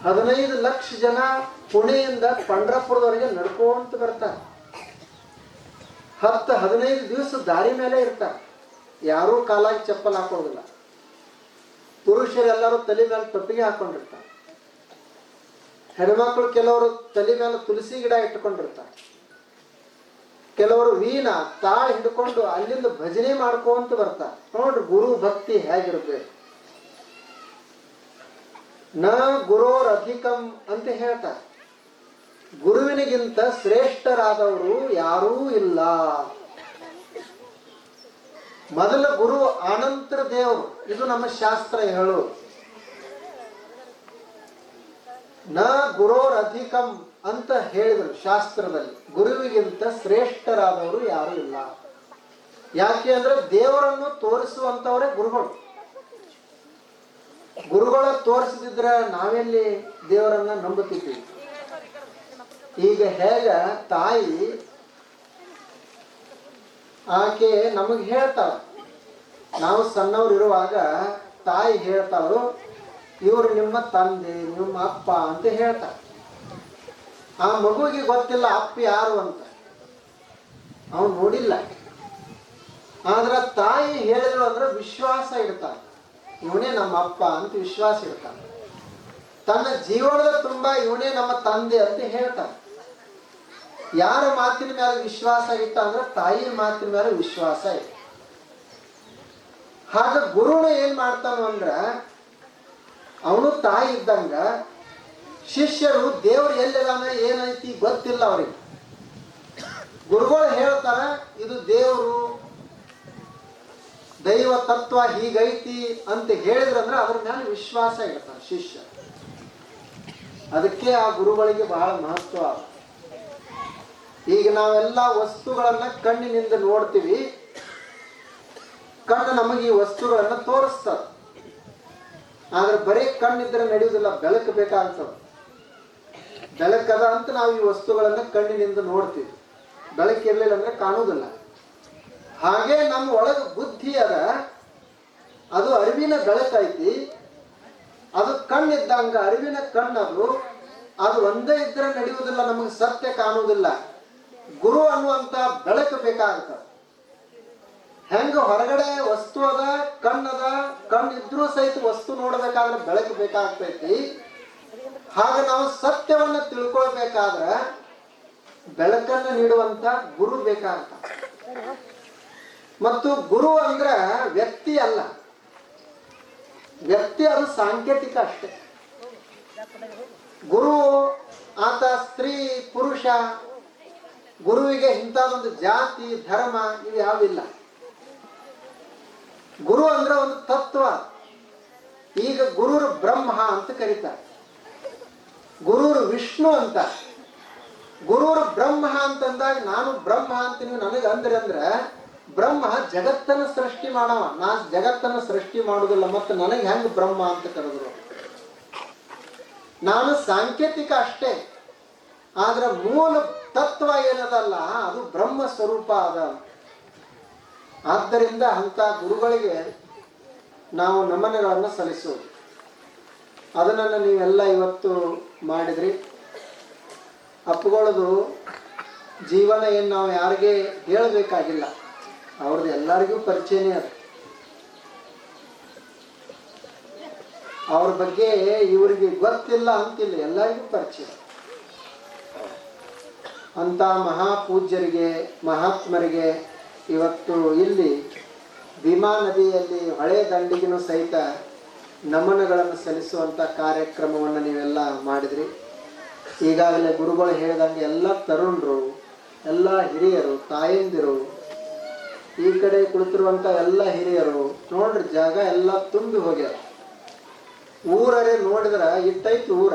15 ಲಕ್ಷ ಜನ ಪುಣೆಯಿಂದ ಪಂಡ್ರಪುರದವರೆಗೆ ನಡ್ಕೊಂತ ಬರ್ತಾರೆ. 10-15 ದಿವಸ ದಾರಿ ಮೇಲೆ ಇರ್ತಾರೆ. ಯಾರೂ ಕಾಲಾಗಿ ಚಪ್ಪಲ್ ಹಾಕೋದಿಲ್ಲ. ಪುರುಷರೆಲ್ಲರೂ ತಲೆ ಮೇಲೆ ಟೊಪ್ಪಿಗೆ ಹಾಕೊಂಡಿರ್ತಾರೆ. ಹೆಣ್ಮಕ್ಳು ಕೆಲವರು ತಲೆ ಮೇಲೆ ತುಳಸಿ ಗಿಡ ಇಟ್ಕೊಂಡಿರ್ತಾರೆ. ಕೆಲವರು ವೀಣ ತಾಳ ಹಿಡ್ಕೊಂಡು ಅಲ್ಲಿಂದ ಭಜನೆ ಮಾಡ್ಕೊಂತ ಬರ್ತಾರೆ. ನೋಡ್ರಿ ಗುರು ಭಕ್ತಿ ಹೇಗಿರ್ಬೇಕು. ನ ಗುರೋರ್ ಅಧಿಕಂ ಅಂತ ಹೇಳ್ತಾರೆ. ಗುರುವಿನಿಗಿಂತ ಶ್ರೇಷ್ಠರಾದವರು ಯಾರೂ ಇಲ್ಲ. ಮೊದಲ ಗುರು ಅನಂತರ ದೇವರು, ಇದು ನಮ್ಮ ಶಾಸ್ತ್ರ ಹೇಳು. ನ ಗುರೋರ್ ಅಧಿಕಂ ಅಂತ ಹೇಳಿದರು ಶಾಸ್ತ್ರದಲ್ಲಿ. ಗುರುವಿಗಿಂತ ಶ್ರೇಷ್ಠರಾದವರು ಯಾರು ಇಲ್ಲ. ಯಾಕೆ ಅಂದ್ರೆ ದೇವರನ್ನು ತೋರಿಸುವಂತವರೇ ಗುರುಗಳು. ಗುರುಗಳ ತೋರಿಸದಿದ್ರೆ ನಾವೆಲ್ಲಿ ದೇವರನ್ನ ನಂಬುತ್ತಿದ್ದೀವಿ. ಈಗ ಹೇಗ ತಾಯಿ ಆಕೆ ನಮಗೆ ಹೇಳ್ತಾಳ, ನಾವು ಸಣ್ಣವ್ರು ಇರುವಾಗ ತಾಯಿ ಹೇಳ್ತಾಳು, ಇವರು ನಿಮ್ಮ ತಂದೆ, ನಿಮ್ಮ ಅಪ್ಪ ಅಂತ ಹೇಳ್ತಾರೆ. ಆ ಮಗುವಿಗೆ ಗೊತ್ತಿಲ್ಲ ಅಪ್ಪ ಯಾರು ಅಂತ, ಅವನು ನೋಡಿಲ್ಲ. ಆದ್ರೆ ತಾಯಿ ಹೇಳಿದ್ರು ಅಂದ್ರೆ ವಿಶ್ವಾಸ ಇಡ್ತಾನೆ, ಇವನೇ ನಮ್ಮ ಅಪ್ಪ ಅಂತ ವಿಶ್ವಾಸ ಇಡ್ತಾನೆ. ತನ್ನ ಜೀವನದ ತುಂಬಾ ಇವನೇ ನಮ್ಮ ತಂದೆ ಅಂತ ಹೇಳ್ತಾನೆ. ಯಾರ ಮಾತಿನ ಮೇಲೆ ವಿಶ್ವಾಸ ಇಟ್ಟ ಅಂದ್ರೆ ತಾಯಿ ಮಾತಿನ ಮೇಲೆ ವಿಶ್ವಾಸ ಇಟ್ಟ. ಹಾಗ ಗುರುನ ಏನ್ ಮಾಡ್ತಾನು ಅಂದ್ರ ಅವನು ತಾಯಿ ಇದ್ದಂಗ, ಶಿಷ್ಯರು ದೇವ್ರು ಎಲ್ಲಿದಾನ ಏನೈತಿ ಗೊತ್ತಿಲ್ಲ ಅವ್ರಿಗೆ. ಗುರುಗಳು ಹೇಳ್ತಾರ ಇದು ದೇವರು, ದೈವ ತತ್ವ ಹೀಗೈತಿ ಅಂತ ಹೇಳಿದ್ರಂದ್ರೆ ಅದ್ರ ಮೇಲೆ ವಿಶ್ವಾಸ ಇಡ್ತಾನೆ ಶಿಷ್ಯ. ಅದಕ್ಕೆ ಆ ಗುರುಗಳಿಗೆ ಬಹಳ ಮಹತ್ವ. ಈಗ ನಾವೆಲ್ಲ ವಸ್ತುಗಳನ್ನ ಕಣ್ಣಿನಿಂದ ನೋಡ್ತೀವಿ, ಕಣ್ಣು ನಮಗೆ ಈ ವಸ್ತುಗಳನ್ನ ತೋರಿಸ್ತದೆ. ಆದ್ರೆ ಬರೀ ಕಣ್ಣಿದ್ರೆ ನಡೆಯುವುದಿಲ್ಲ, ಬೆಳಕು ಬೇಕಾಗ್ತದೆ. ಬೆಳಕದ ಅಂತ ನಾವು ಈ ವಸ್ತುಗಳನ್ನ ಕಣ್ಣಿನಿಂದ ನೋಡ್ತೀವಿ, ಬೆಳಕಿರ್ಲಿಲ್ಲ ಅಂದ್ರೆ ಕಾಣುವುದಿಲ್ಲ. ಹಾಗೆ ನಮ್ಮ ಒಳಗ ಬುದ್ಧಿ ಅದ, ಅದು ಅರಿವಿನ ಬೆಳಕೈತಿ. ಅದು ಕಣ್ಣಿದ್ದಂಗ ಅರಿವಿನ ಕಣ್ಣದು, ಅದು ಒಂದೇ ಇದ್ರೆ ನಡೆಯುವುದಿಲ್ಲ, ನಮಗೆ ಸತ್ಯ ಕಾಣುವುದಿಲ್ಲ. ಗುರು ಅನ್ನುವಂತ ಬೆಳಕು ಬೇಕಾಗ್ತದೆ. ಹೆಂಗ ಹೊರಗಡೆ ವಸ್ತು ಅದ, ಕಣ್ಣದ, ಕಣ್ಣಿದ್ರೂ ಸಹಿತ ವಸ್ತು ನೋಡ್ಬೇಕಾದ್ರೆ ಬೆಳಕು ಬೇಕಾಗ್ತೈತಿ. ಹಾಗೆ ನಾವು ಸತ್ಯವನ್ನ ತಿಳ್ಕೊಳ್ಬೇಕಾದ್ರೆ ಬೆಳಕನ್ನು ನೀಡುವಂತ ಗುರು ಬೇಕಾಗ್ತ. ಮತ್ತು ಗುರು ಅಂದ್ರೆ ವ್ಯಕ್ತಿ ಅಲ್ಲ, ವ್ಯಕ್ತಿ ಅದು ಸಾಂಕೇತಿಕ ಅಷ್ಟೇ. ಗುರು ಆತ ಸ್ತ್ರೀ ಪುರುಷ ಗುರುವಿಗೆ ಇಂಥದೊಂದು ಜಾತಿ ಧರ್ಮ ಇವು ಯಾವಿಲ್ಲ. ಗುರು ಅಂದ್ರೆ ಒಂದು ತತ್ವ. ಈಗ ಗುರುರು ಬ್ರಹ್ಮ ಅಂತ ಕರೀತಾರೆ, ಗುರುರು ವಿಷ್ಣು ಅಂತ. ಗುರುರು ಬ್ರಹ್ಮ ಅಂತಂದಾಗ ನಾನು ಬ್ರಹ್ಮ ಅಂತೀನಿ ನನಗೆ ಅಂದ್ರೆ ಬ್ರಹ್ಮ ಜಗತ್ತನ್ನು ಸೃಷ್ಟಿ ಮಾಡವ, ನಾನು ಜಗತ್ತನ್ನು ಸೃಷ್ಟಿ ಮಾಡುವುದಿಲ್ಲ, ಮತ್ತು ನನಗೆ ಹೆಂಗ್ ಬ್ರಹ್ಮ ಅಂತ ಕರೆದ್ರು? ನಾನು ಸಾಂಕೇತಿಕ ಅಷ್ಟೇ, ಆದ್ರೆ ಮೂಲ ತತ್ವ ಏನದಲ್ಲ ಅದು ಬ್ರಹ್ಮ ಸ್ವರೂಪ ಅದ. ಆದ್ದರಿಂದ ಅಂತ ಗುರುಗಳಿಗೆ ನಾವು ನಮನಗಳನ್ನು ಸಲ್ಲಿಸೋದು. ಅದನ್ನು ನೀವೆಲ್ಲ ಇವತ್ತು ಮಾಡಿದ್ರಿ. ಅಪ್ಪುಗಳದು ಜೀವನ ಏನು ನಾವು ಯಾರಿಗೆ ಹೇಳಬೇಕಾಗಿಲ್ಲ, ಅವ್ರದ್ದು ಎಲ್ಲರಿಗೂ ಪರಿಚಯನೇ ಅದು. ಅವ್ರ ಬಗ್ಗೆ ಇವರಿಗೆ ಗೊತ್ತಿಲ್ಲ ಅಂತಿಲ್ಲ, ಎಲ್ಲರಿಗೂ ಪರಿಚಯ. ಅಂತ ಮಹಾಪೂಜ್ಯರಿಗೆ ಮಹಾತ್ಮರಿಗೆ ಇವತ್ತು ಇಲ್ಲಿ ಭೀಮಾ ನದಿಯಲ್ಲಿ ಹೊಳೆ ದಂಡಿಗಿನೂ ಸಹಿತ ನಮನಗಳನ್ನು ಸಲ್ಲಿಸುವಂಥ ಕಾರ್ಯಕ್ರಮವನ್ನು ನೀವೆಲ್ಲ ಮಾಡಿದ್ರಿ. ಈಗಾಗಲೇ ಗುರುಗಳು ಹೇಳಿದಂಗೆ ಎಲ್ಲ ತರುಣರು, ಎಲ್ಲ ಹಿರಿಯರು, ತಾಯಂದಿರು, ಈ ಕಡೆ ಕುಳಿತಿರುವಂಥ ಎಲ್ಲ ಹಿರಿಯರು ನೋಡ್ರಿ, ಜಾಗ ಎಲ್ಲ ತುಂಬಿ ಹೋಗ್ಯಾರ. ಊರರೇ ನೋಡಿದ್ರೆ ಇಟ್ಟೈತಿ ಊರ,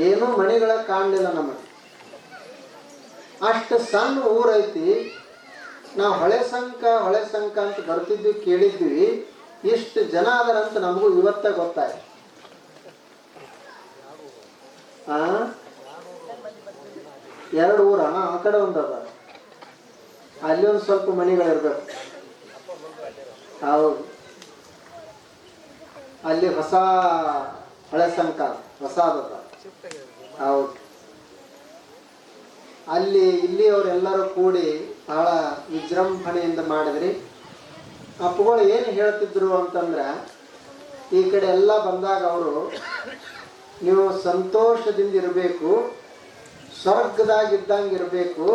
ಏನೂ ಮನೆಗಳ ಕಾಣಲಿಲ್ಲ ನಮಗೆ. ಅಷ್ಟು ಸಣ್ಣ ಊರೈತಿ. ನಾವು ಹೊಳೆ ಸಂಕ ಅಂತ ಬರ್ತಿದ್ವಿ, ಕೇಳಿದ್ವಿ. ಇಷ್ಟು ಜನ ಅದರಂತ ನಮಗೂ ಇವತ್ತ ಗೊತ್ತಾಯ್ತು. 2 ಊರಣ, ಆ ಕಡೆ ಒಂದದ, ಅಲ್ಲಿ ಒಂದು ಸ್ವಲ್ಪ ಮನೆಗಳಿರ್ಬೇಕು. ಹೌದು, ಅಲ್ಲಿ ಹೊಸ ಹಳೆ ಸಂಕ ಹೊಸದದ. ಹೌದು, ಅಲ್ಲಿ ಇಲ್ಲಿ ಅವರೆಲ್ಲರೂ ಕೂಡಿ ಬಹಳ ವಿಜೃಂಭಣೆಯಿಂದ ಮಾಡಿದ್ರಿ. ಅಪ್ಪುಗಳು ಏನು ಹೇಳ್ತಿದ್ರು ಅಂತಂದ್ರೆ, ಈ ಕಡೆ ಎಲ್ಲ ಬಂದಾಗ ಅವರು ನೀವು ಸಂತೋಷದಿಂದ ಇರಬೇಕು, ಸ್ವರ್ಗದಾಗಿದ್ದಂಗೆ ಇರಬೇಕು,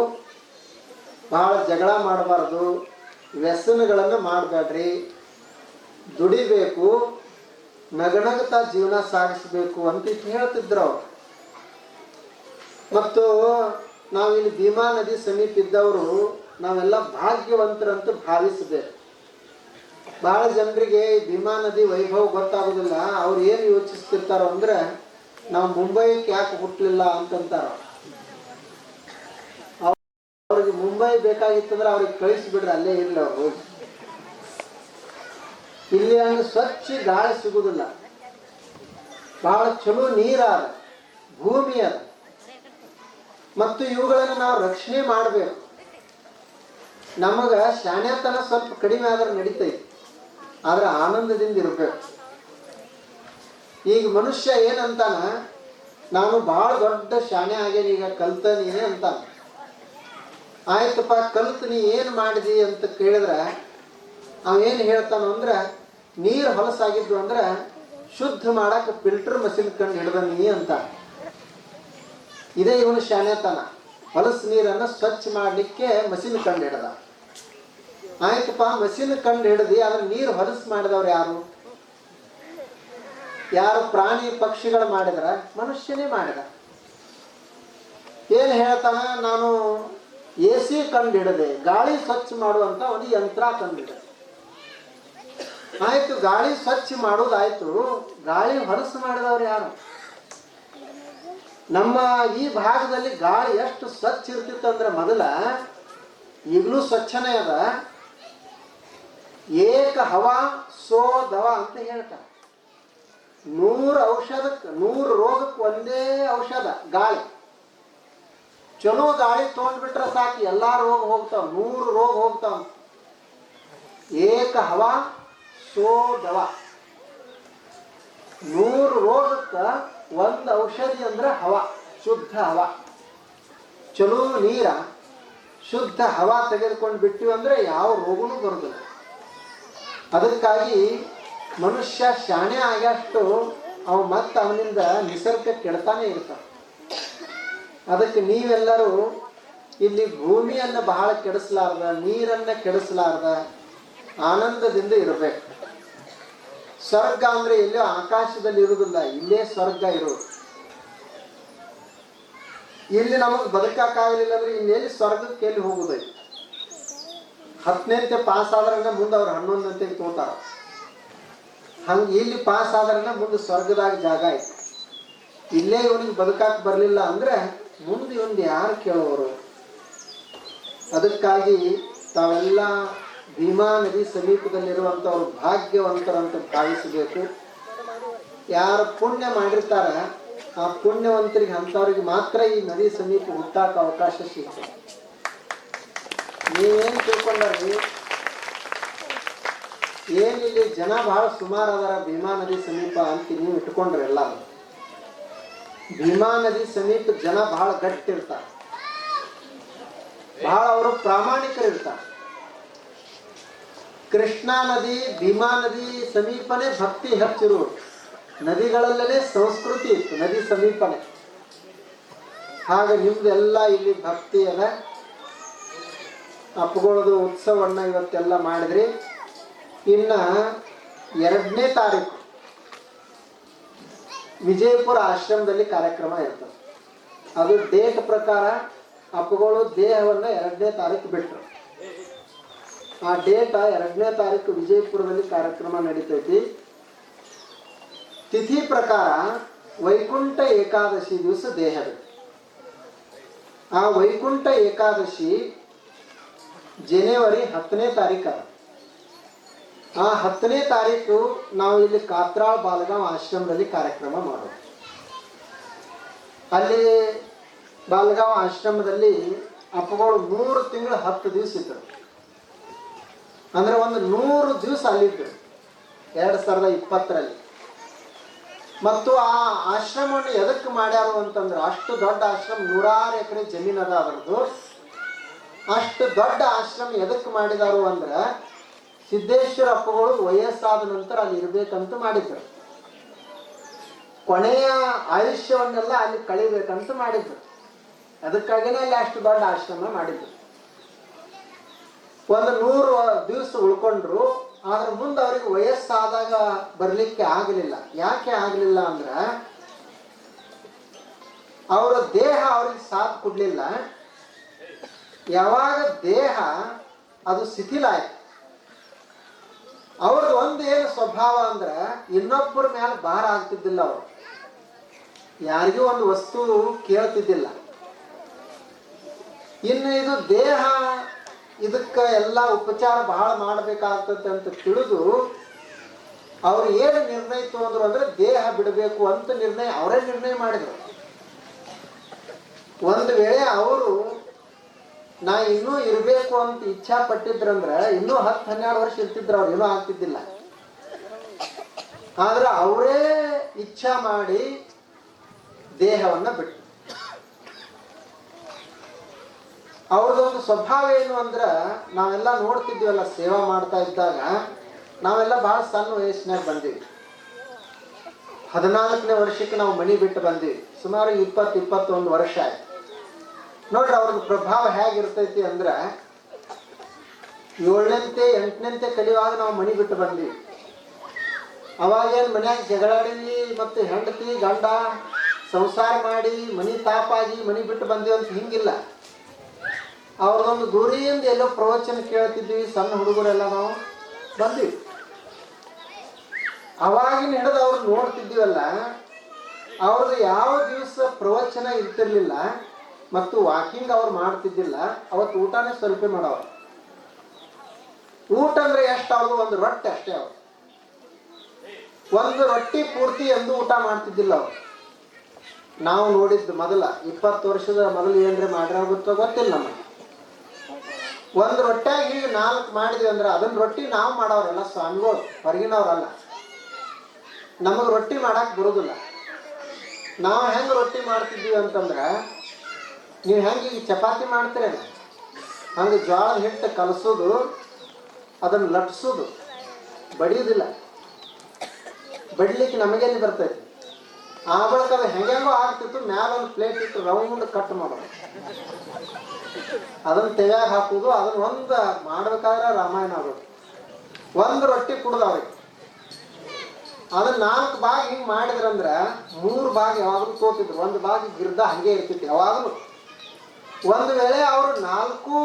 ಭಾಳ ಜಗಳ ಮಾಡಬಾರ್ದು, ವ್ಯಸನಗಳನ್ನು ಮಾಡಬೇಡ್ರಿ, ದುಡಿಬೇಕು, ನಗನಗ್ತಾ ಜೀವನ ಸಾಗಿಸಬೇಕು ಅಂತ ಹೇಳ್ತಿದ್ರು ಅವರು. ಮತ್ತು ನಾವಿಲ್ಲಿ ಭೀಮಾ ನದಿ ಸಮೀಪ ಇದ್ದವರು ನಾವೆಲ್ಲ ಭಾಗ್ಯವಂತರಂತೂ ಭಾವಿಸಬೇಕು. ಭಾಳ ಜನರಿಗೆ ಭೀಮಾ ನದಿ ವೈಭವ ಗೊತ್ತಾಗೋದಿಲ್ಲ. ಅವ್ರು ಏನು ಯೋಚಿಸ್ತಿರ್ತಾರೋ ಅಂದ್ರೆ, ನಾವು ಮುಂಬೈಗೆ ಯಾಕೆ ಹುಟ್ಟಲಿಲ್ಲ ಅಂತಂತಾರ. ಅವ್ರಿಗೆ ಮುಂಬೈ ಬೇಕಾಗಿತ್ತಂದ್ರೆ ಅವ್ರಿಗೆ ಕಳಿಸಿಬಿಡ್ರಿ, ಅಲ್ಲೇ ಇರಲಿ ಅವ್ರು. ಇಲ್ಲಿ ಹಂಗೆ ಸ್ವಚ್ಛ ಗಾಳಿ ಸಿಗುದಿಲ್ಲ, ಬಹಳ ಚಲೋ ನೀರಾದ ಭೂಮಿ ಅದ. ಮತ್ತು ಇವುಗಳನ್ನು ನಾವು ರಕ್ಷಣೆ ಮಾಡಬೇಕು. ನಮಗೆ ಶಾಣ್ಯತನ ಸ್ವಲ್ಪ ಕಡಿಮೆ ಆದ್ರೆ ನಡೀತೈತಿ, ಆದ್ರೆ ಆನಂದದಿಂದ ಇರಬೇಕು. ಈಗ ಮನುಷ್ಯ ಏನಂತಾನ, ನಾನು ಭಾಳ ದೊಡ್ಡ ಶಾಣೆ ಆಗೇನಿ, ಈಗ ಕಲ್ತನಿ ಅಂತಾನ. ಆಯ್ತಪ್ಪ, ಕಲ್ತು ನೀ ಏನು ಮಾಡಿದಿ ಅಂತ ಕೇಳಿದ್ರೆ ಅವೇನು ಹೇಳ್ತಾನೋ ಅಂದ್ರೆ, ನೀರು ಹೊಲಸಾಗಿದ್ದು ಅಂದ್ರೆ ಶುದ್ಧ ಮಾಡಕ್ಕೆ ಫಿಲ್ಟರ್ ಮಷಿನ್ ಕಂಡು ಹಿಡ್ದನಿ ಅಂತ. ಇದೇ ಇವನು ಶಾಣ್ಯತನ, ಹೊಲಸು ನೀರನ್ನು ಸ್ವಚ್ಛ ಮಾಡಲಿಕ್ಕೆ ಮಷಿನ್ ಕಂಡು ಹಿಡ್ದ. ಆಯ್ತಪ್ಪ, ಮಷಿನ್ ಕಂಡು ಹಿಡ್ದು ಅದ್ರ ನೀರು ಹೊಲಸು ಮಾಡಿದವ್ರು ಯಾರು? ಯಾರು? ಪ್ರಾಣಿ ಪಕ್ಷಿಗಳು ಮಾಡಿದ್ರ? ಮನುಷ್ಯನೇ ಮಾಡಿದ. ಏನು ಹೇಳ್ತಾನ, ನಾನು AC ಕಂಡು ಹಿಡದೆ, ಗಾಳಿ ಸ್ವಚ್ಛ ಮಾಡುವಂತ ಒಂದು ಯಂತ್ರ ಕಂಡು ಹಿಡಿದೆ. ಆಯ್ತು, ಗಾಳಿ ಸ್ವಚ್ಛ ಮಾಡೋದಾಯ್ತು, ಗಾಳಿ ಹೊಲಸು ಮಾಡಿದವ್ರು ಯಾರು? ನಮ್ಮ ಈ ಭಾಗದಲ್ಲಿ ಗಾಳಿ ಎಷ್ಟು ಸ್ವಚ್ಛ ಇರ್ತಿತ್ತಂದ್ರೆ ಮೊದಲ, ಈಗಲೂ ಸ್ವಚ್ಛನೇ ಅದ. ಏಕ ಹವಾ ಸೋ ದವ ಅಂತ ಹೇಳ್ತಾರೆ. 100 ಔಷಧಕ್ಕೆ 100 ರೋಗಕ್ಕೆ ಒಂದೇ ಔಷಧ ಗಾಳಿ. ಚಲೋ ಗಾಳಿ ತೊಗೊಂಡ್ಬಿಟ್ರೆ ಸಾಕು, ಎಲ್ಲಾ ರೋಗ ಹೋಗ್ತಾವ, 100 ರೋಗ ಹೋಗ್ತಾವ. ಏಕ ಹವಾ ಸೋ ದವ. 100 ರೋಗಕ್ಕೆ ಒಂದು ಔಷಧಿ ಅಂದ್ರೆ ಹವಾ, ಶುದ್ಧ ಹವಾ. ಚಲೋ ನೀರ, ಶುದ್ಧ ಹವಾ ತೆಗೆದುಕೊಂಡು ಬಿಟ್ಟಿವಿ ಅಂದ್ರೆ ಯಾವ ರೋಗನೂ ಬರುದಿಲ್ಲ. ಅದಕ್ಕಾಗಿ ಮನುಷ್ಯ ಶಾಣೆ ಆಗ್ಯಷ್ಟು ಅವ ಮತ್ತೆ ಅವನಿಂದ ನಿಸರ್ಗ ಕೆಡ್ತಾನೆ ಇರ್ತಾನೆ. ಅದಕ್ಕೆ ನೀವೆಲ್ಲರೂ ಇಲ್ಲಿ ಭೂಮಿಯನ್ನು ಬಹಳ ಕೆಡಿಸಲಾರ್ದ, ನೀರನ್ನ ಕೆಡಿಸಲಾರ್ದ ಆನಂದದಿಂದ ಇರಬೇಕು. ಸ್ವರ್ಗ ಅಂದ್ರೆ ಎಲ್ಲೋ ಆಕಾಶದಲ್ಲಿ ಇರುವುದಿಲ್ಲ, ಇಲ್ಲೇ ಸ್ವರ್ಗ ಇರೋದು. ಇಲ್ಲಿ ನಮಗೆ ಬದುಕಾಗಲಿಲ್ಲ ಅಂದ್ರೆ ಇನ್ನೆಲ್ಲಿ ಸ್ವರ್ಗಕ್ಕೆ ಎಲ್ಲಿ ಹೋಗುದೈತಿ? 10ನೇಂತೆ ಪಾಸ್ ಆದ್ರನ್ನ ಮುಂದೆ ಅವ್ರು 11ನೇಂತೆ ತೋತಾರ. ಹಂಗೆ ಇಲ್ಲಿ ಪಾಸ್ ಆದ್ರನ್ನ ಮುಂದೆ ಸ್ವರ್ಗದಾಗ ಜಾಗ ಐತಿ. ಇಲ್ಲೇ ಇವನಿಗೆ ಬದುಕಾಕ್ ಬರಲಿಲ್ಲ ಅಂದ್ರೆ ಮುಂದೆ ಇವನ್ ಯಾರು ಕೇಳೋರು? ಅದಕ್ಕಾಗಿ ತಾವೆಲ್ಲ ಭೀಮಾ ನದಿ ಸಮೀಪದಲ್ಲಿರುವಂಥವ್ರು ಭಾಗ್ಯವಂತರಂತ ಭಾವಿಸಬೇಕು. ಯಾರು ಪುಣ್ಯ ಮಾಡಿರ್ತಾರ ಆ ಪುಣ್ಯವಂತರಿಗೆ ಅಂಥವ್ರಿಗೆ ಮಾತ್ರ ಈ ನದಿ ಸಮೀಪ ಹುಟ್ಟಾಕ ಅವಕಾಶ ಸಿಗ್ತದೆ. ನೀವೇನು ತಿಳ್ಕೊಂಡ್ರಿ? ಏನಿಲ್ಲಿ ಜನ ಬಹಳ ಸುಮಾರು ಅದರ ಭೀಮಾ ನದಿ ಸಮೀಪ ಅಂತ ನೀವು ಇಟ್ಕೊಂಡ್ರಿ. ಎಲ್ಲ ಭೀಮಾ ನದಿ ಸಮೀಪ ಜನ ಬಹಳ ಗಟ್ಟಿರ್ತಾರೆ, ಬಹಳ ಅವರು ಪ್ರಾಮಾಣಿಕರಿರ್ತಾರೆ. ಕೃಷ್ಣಾ ನದಿ ಭೀಮಾ ನದಿ ಸಮೀಪನೇ ಭಕ್ತಿ ಹೆಚ್ಚಿರುವುದು. ನದಿಗಳಲ್ಲೇ ಸಂಸ್ಕೃತಿ ಇತ್ತು, ನದಿ ಸಮೀಪನೇ. ಹಾಗೆ ನಿಮ್ದೆಲ್ಲ ಇಲ್ಲಿ ಭಕ್ತಿ ಅದ. ಅಪ್ಪಗಳದು ಉತ್ಸವವನ್ನು ಇವತ್ತೆಲ್ಲ ಮಾಡಿದ್ರಿ. ಇನ್ನು 2ನೇ ತಾರೀಕು ವಿಜಯಪುರ ಆಶ್ರಮದಲ್ಲಿ ಕಾರ್ಯಕ್ರಮ ಇರ್ತದೆ. ಅದು ಡೇಟ್ ಪ್ರಕಾರ ಅಪ್ಪಗಳು ದೇಹವನ್ನು 2ನೇ ತಾರೀಕು ಬಿಟ್ಟರು. ಆ ಡೇಟ್ 2ನೇ ತಾರೀಕು ವಿಜಯಪುರದಲ್ಲಿ ಕಾರ್ಯಕ್ರಮ ನಡೀತೈತಿ. ತಿಥಿ ಪ್ರಕಾರ ವೈಕುಂಠ ಏಕಾದಶಿ ದಿವಸ ದೇಹದ. ಆ ವೈಕುಂಠ ಏಕಾದಶಿ ಜನವರಿ 10ನೇ ತಾರೀಕು. ಆ 10ನೇ ತಾರೀಕು ನಾವು ಇಲ್ಲಿ ಕಾತ್ರಾಳ್ ಬಾಲಗಾಂವ್ ಆಶ್ರಮದಲ್ಲಿ ಕಾರ್ಯಕ್ರಮ ಮಾಡೋದು. ಅಲ್ಲಿ ಬಾಲಗಾಂವ್ ಆಶ್ರಮದಲ್ಲಿ ಅಪ್ಪಗಳು 3 ತಿಂಗಳು 10 ದಿವಸ ಇದ್ದರು. ಅಂದ್ರೆ ಒಂದು 100 ದಿವಸ ಅಲ್ಲಿದ್ದರು 2020ರಲ್ಲಿ. ಮತ್ತು ಆ ಆಶ್ರಮವನ್ನು ಎದಕ್ಕೆ ಮಾಡ್ಯಾರು ಅಂತಂದ್ರೆ, ಅಷ್ಟು ದೊಡ್ಡ ಆಶ್ರಮ, 100 ಎಕರೆ ಜಮೀನು ಅದ ಅದರದ್ದು. ಅಷ್ಟು ದೊಡ್ಡ ಆಶ್ರಮ ಎದಕ್ಕೆ ಮಾಡಿದಾರು ಅಂದ್ರೆ, ಸಿದ್ದೇಶ್ವರ ಅಪ್ಪಗಳು ವಯಸ್ಸಾದ ನಂತರ ಅಲ್ಲಿ ಇರ್ಬೇಕಂತ ಮಾಡಿದ್ರು. ಕೊನೆಯ ಆಯುಷ್ಯವನ್ನೆಲ್ಲ ಅಲ್ಲಿ ಕಳಿಬೇಕಂತ ಮಾಡಿದ್ರು. ಅದಕ್ಕಾಗಿನೇ ಅಲ್ಲಿ ಅಷ್ಟು ದೊಡ್ಡ ಆಶ್ರಮ ಮಾಡಿದ್ರು. ಒಂದು 100 ದಿವಸ ಉಳ್ಕೊಂಡ್ರು. ಆದ್ರೆ ಮುಂದೆ ಅವ್ರಿಗೆ ವಯಸ್ಸಾದಾಗ ಬರ್ಲಿಕ್ಕೆ ಆಗಲಿಲ್ಲ. ಯಾಕೆ ಆಗಲಿಲ್ಲ ಅಂದ್ರೆ, ಅವರ ದೇಹ ಅವ್ರಿಗೆ ಸಾಥ್ ಕೊಡ್ಲಿಲ್ಲ. ಯಾವಾಗ ದೇಹ ಅದು ಶಿಥಿಲಾಯ್ತು, ಅವ್ರದ್ದು ಒಂದು ಏನು ಸ್ವಭಾವ ಅಂದ್ರೆ, ಇನ್ನೊಬ್ಬರ ಮೇಲೆ ಭಾರ ಆಗ್ತಿದ್ದಿಲ್ಲ. ಅವರು ಯಾರಿಗೂ ಒಂದು ವಸ್ತು ಕೇಳ್ತಿದ್ದಿಲ್ಲ. ಇನ್ನು ಇದು ದೇಹ, ಇದಕ್ಕೆ ಎಲ್ಲ ಉಪಚಾರ ಬಹಳ ಮಾಡಬೇಕಾಗ್ತದೆ ಅಂತ ತಿಳಿದು ಅವ್ರು ಏನು ನಿರ್ಣಯ ತಗೊಂಡ್ರು ಅಂದ್ರೆ, ದೇಹ ಬಿಡಬೇಕು ಅಂತ ಅವರೇ ನಿರ್ಣಯ ಮಾಡಿದ್ರು. ಒಂದು ವೇಳೆ ಅವರು ನಾ ಇನ್ನೂ ಇರಬೇಕು ಅಂತ ಇಚ್ಛಾ ಪಟ್ಟಿದ್ರಂದ್ರೆ ಇನ್ನೂ 10-12 ವರ್ಷ ಇರ್ತಿದ್ರು, ಅವ್ರು ಏನೂ ಆಗ್ತಿದ್ದಿಲ್ಲ. ಆದ್ರೆ ಅವರೇ ಇಚ್ಛಾ ಮಾಡಿ ದೇಹವನ್ನ ಬಿಟ್ಟು. ಅವ್ರದ್ದೊಂದು ಸ್ವಭಾವ ಏನು ಅಂದ್ರೆ, ನಾವೆಲ್ಲ ನೋಡ್ತಿದ್ವಲ್ಲ ಸೇವಾ ಮಾಡ್ತಾ ಇದ್ದಾಗ, ನಾವೆಲ್ಲ ಬಹಳ ಸಣ್ಣ ವಯಸ್ಸಿನಾಗ ಬಂದೀವಿ. 14ನೇ ವರ್ಷಕ್ಕೆ ನಾವು ಮನೆ ಬಿಟ್ಟು ಬಂದೀವಿ. ಸುಮಾರು 20-21 ವರ್ಷ ಆಯ್ತು. ನೋಡ್ರಿ ಅವ್ರದ್ದು ಪ್ರಭಾವ ಹೇಗಿರ್ತೈತಿ ಅಂದ್ರೆ, 7ನೇಂತೆ 8ನೇಂತೆ ಕಲಿಯುವಾಗ ನಾವು ಮನೆ ಬಿಟ್ಟು ಬಂದೀವಿ. ಅವಾಗೇನು ಮನ್ಯಾಗ ಜಗಳಾಡಿ ಮತ್ತು ಹೆಂಡತಿ ಗಂಡ ಸಂಸಾರ ಮಾಡಿ ಮನೆ ತಾಪಾಗಿ ಮನೆ ಬಿಟ್ಟು ಬಂದೀವಿ ಅಂತ ಹಿಂಗಿಲ್ಲ. ಅವ್ರದೊಂದು ಗುರಿಯಿಂದ ಎಲ್ಲೋ ಪ್ರವಚನ ಕೇಳ್ತಿದ್ವಿ, ಸಣ್ಣ ಹುಡುಗರೆಲ್ಲ ನಾವು ಬಂದ್ವಿ. ಅವಾಗಿನ ಹಿಡಿದು ಅವ್ರು ನೋಡ್ತಿದ್ದೀವಲ್ಲ, ಅವ್ರದ್ದು ಯಾವ ದಿವಸ ಪ್ರವಚನ ಇರ್ತಿರ್ಲಿಲ್ಲ ಮತ್ತು ವಾಕಿಂಗ್ ಅವ್ರು ಮಾಡ್ತಿದ್ದಿಲ್ಲ. ಅವತ್ತು ಊಟನೇ ಸ್ವಲ್ಪ ಮಾಡೋರು. ಊಟ ಅಂದ್ರೆ ಎಷ್ಟು? ಅವ್ರದ್ದು ಒಂದು ರೊಟ್ಟಿ ಅಷ್ಟೇ. ಅವ್ರು ಒಂದು ರೊಟ್ಟಿ ಪೂರ್ತಿ ಎಂದು ಊಟ ಮಾಡ್ತಿದ್ದಿಲ್ಲ ಅವ್ರು. ನಾವು ನೋಡಿದ್ದು ಮೊದಲ 20 ವರ್ಷದ ಮೊದಲು ಏನ್ರೆ ಮಾಡಿರೋಗುತ್ತೋ ಗೊತ್ತಿಲ್ಲ ನಮಗೆ. ಒಂದು ರೊಟ್ಟಿಯಾಗಿ ಹೀಗೆ 4 ಮಾಡಿದ್ವಿ ಅಂದ್ರೆ ಅದನ್ನ ರೊಟ್ಟಿ ನಾವು ಮಾಡೋರೆಲ್ಲ ಸ್ವಾಮಿಗಳು, ಹೊರಗಿನವ್ರಲ್ಲ. ನಮಗೆ ರೊಟ್ಟಿ ಮಾಡಕ್ ಬರೋದಿಲ್ಲ. ನಾವು ಹೆಂಗೆ ರೊಟ್ಟಿ ಮಾಡ್ತಿದ್ದೀವಿ ಅಂತಂದ್ರೆ, ನೀವು ಹೆಂಗೆ ಈಗ ಚಪಾತಿ ಮಾಡ್ತೀರೇನ ಹಂಗೆ ಜೋಳದ ಹಿಟ್ಟು ಕಲಸೋದು, ಅದನ್ನು ಲಟ್ಸೋದು, ಬಡಿಯೋದಿಲ್ಲ. ಬಡಿಲಿಕ್ಕೆ ನಮಗೆಲ್ಲಿ ಬರ್ತೈತಿ? ಆ ಬಳಿಕ ಅದು ಹೆಂಗೆಂಗೋ ಆಗ್ತಿತ್ತು. ಮ್ಯಾಲೊಂದು ಪ್ಲೇಟ್ ಇಟ್ಟು ರೌಂಡ್ ಕಟ್ ಮಾಡೋದು, ಅದನ್ನು ತೆವ್ಯಾಗ ಹಾಕೋದು. ಅದನ್ನ ಒಂದು ಮಾಡ್ಬೇಕಾದ್ರೆ ರಾಮಾಯಣ ಆಗೋದು. ಒಂದು ರೊಟ್ಟಿ ಕುಡ್ದು ಅವ್ರಿಗೆ ಅದನ್ನ 4 ಭಾಗ ಹಿಂಗೆ ಮಾಡಿದ್ರಂದ್ರೆ 3 ಭಾಗ ಯಾವಾಗಲೂ ತೋತಿದ್ರು, 1 ಭಾಗ ಗಿರ್ದ ಹಂಗೆ ಇರ್ತಿತ್ತು ಯಾವಾಗಲೂ. ಒಂದು ವೇಳೆ ಅವರು 4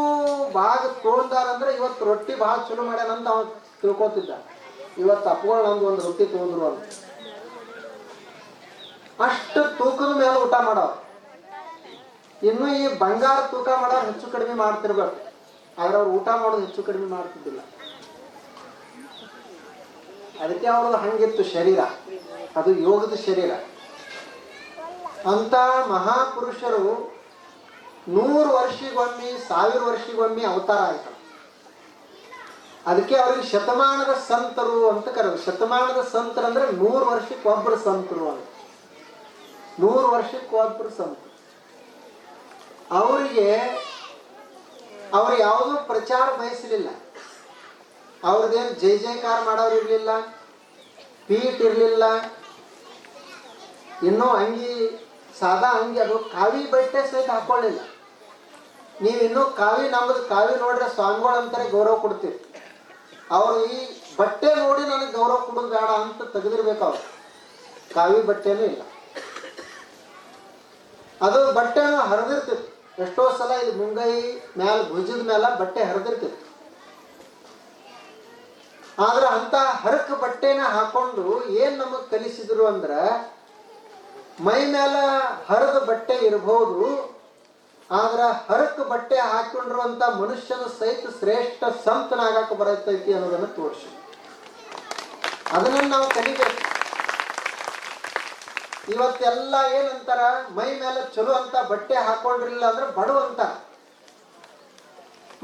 ಭಾಗ ತೊಗೊಂಡಾರಂದ್ರೆ ಇವತ್ತು ರೊಟ್ಟಿ ಭಾಳ ಚಲೋ ಮಾಡ್ಯಾನಂತ ಅವ್ನು ತಿಳ್ಕೊತಿದ್ದ. ಇವತ್ತು ಅಪ್ಪಗಳು ನಮ್ದು ಒಂದು ರೊಟ್ಟಿ ತೊಗೊಂಡ್ರು ಅಂತ ಅಷ್ಟು ತೂಕದ ಮೇಲೆ ಊಟ ಮಾಡೋರು. ಇನ್ನು ಈ ಬಂಗಾರ ತೂಕ ಮಾಡೋರು ಹೆಚ್ಚು ಕಡಿಮೆ ಮಾಡ್ತಿರ್ಬೇಕು, ಆದ್ರೆ ಅವ್ರು ಊಟ ಮಾಡೋದು ಹೆಚ್ಚು ಕಡಿಮೆ ಮಾಡ್ತಿದ್ದಿಲ್ಲ. ಅದಕ್ಕೆ ಅವ್ರದ್ದು ಹಂಗಿತ್ತು ಶರೀರ, ಅದು ಯೋಗದ ಶರೀರ. ಅಂತ ಮಹಾಪುರುಷರು 100 ವರ್ಷಿಗೊಮ್ಮೆ 1000 ವರ್ಷಿಗೊಮ್ಮೆ ಅವತಾರ ಆಯ್ತು. ಅದಕ್ಕೆ ಅವ್ರಿಗೆ ಶತಮಾನದ ಸಂತರು ಅಂತ ಕರೆದ್ರು. ಶತಮಾನದ ಸಂತರು ಅಂದ್ರೆ 100 ವರ್ಷಕ್ಕೊಬ್ಬರು ಸಂತರು ಅಂತ. 100 ವರ್ಷಕ್ಕೊಬ್ಬರು ಸಂತರು. ಅವರಿಗೆ ಅವ್ರು ಯಾವುದೂ ಪ್ರಚಾರ ಬಯಸಲಿಲ್ಲ. ಅವ್ರದ್ದೇನು ಜೈ ಜೈಕಾರ ಮಾಡೋರು ಇರಲಿಲ್ಲ, ಪೀಠ ಇರಲಿಲ್ಲ. ಇನ್ನೂ ಅಂಗಿ ಸಾದಾ ಅಂಗಿ, ಅದು ಕಾವಿ ಬಟ್ಟೆ ಸಹಿತ ಹಾಕೊಳ್ಳಿಲ್ಲ. ನೀವು ಇನ್ನೂ ಕಾವಿ, ನಮ್ಮದು ಕಾವಿ ನೋಡ್ರೆ ಸ್ವಾಮಿಗಳು ಅಂತಾರೆ ಗೌರವ ಕೊಡ್ತೀವಿ. ಅವರು ಈ ಬಟ್ಟೆ ನೋಡಿ ನನಗೆ ಗೌರವ ಕೊಡೋದು ಬೇಡ ಅಂತ ತೆಗೆದಿರ್ಬೇಕು. ಅವ್ರು ಕಾವಿ ಬಟ್ಟೆನೂ ಇಲ್ಲ, ಅದು ಬಟ್ಟೆನೂ ಹರಿದಿರ್ತಿತ್ತು. ಎಷ್ಟೋ ಸಲ ಇದು ಮುಂಗೈ ಮ್ಯಾಲ ಭುಜದ ಮೇಲೆ ಬಟ್ಟೆ ಹರಿದಿರ್ತಿತ್ತು. ಆದ್ರೆ ಅಂತ ಹರಕ ಬಟ್ಟೆನ ಹಾಕೊಂಡು ಏನ್ ನಮಗ್ ಕಲಿಸಿದ್ರು ಅಂದ್ರ, ಮೈ ಮೇಲೆ ಹರಿದ ಬಟ್ಟೆ ಇರಬಹುದು, ಆದ್ರ ಹರಕ ಬಟ್ಟೆ ಹಾಕೊಂಡಿರುವಂತ ಮನುಷ್ಯನ ಸಹಿತ ಶ್ರೇಷ್ಠ ಸಂತನಾಗಕ್ಕೆ ಬರತೈತಿ ಅನ್ನೋದನ್ನ ತೋರಿಸಿ. ಅದನ್ನ ನಾವು ಕಲಿಬೇಕು. ಇವತ್ತೆಲ್ಲ ಏನಂತಾರ, ಮೈ ಮೇಲೆ ಚಲೋ ಅಂತ ಬಟ್ಟೆ ಹಾಕೊಂಡಿರ್ಲಿಲ್ಲ ಅಂದ್ರೆ ಬಡವ ಅಂತಾರ.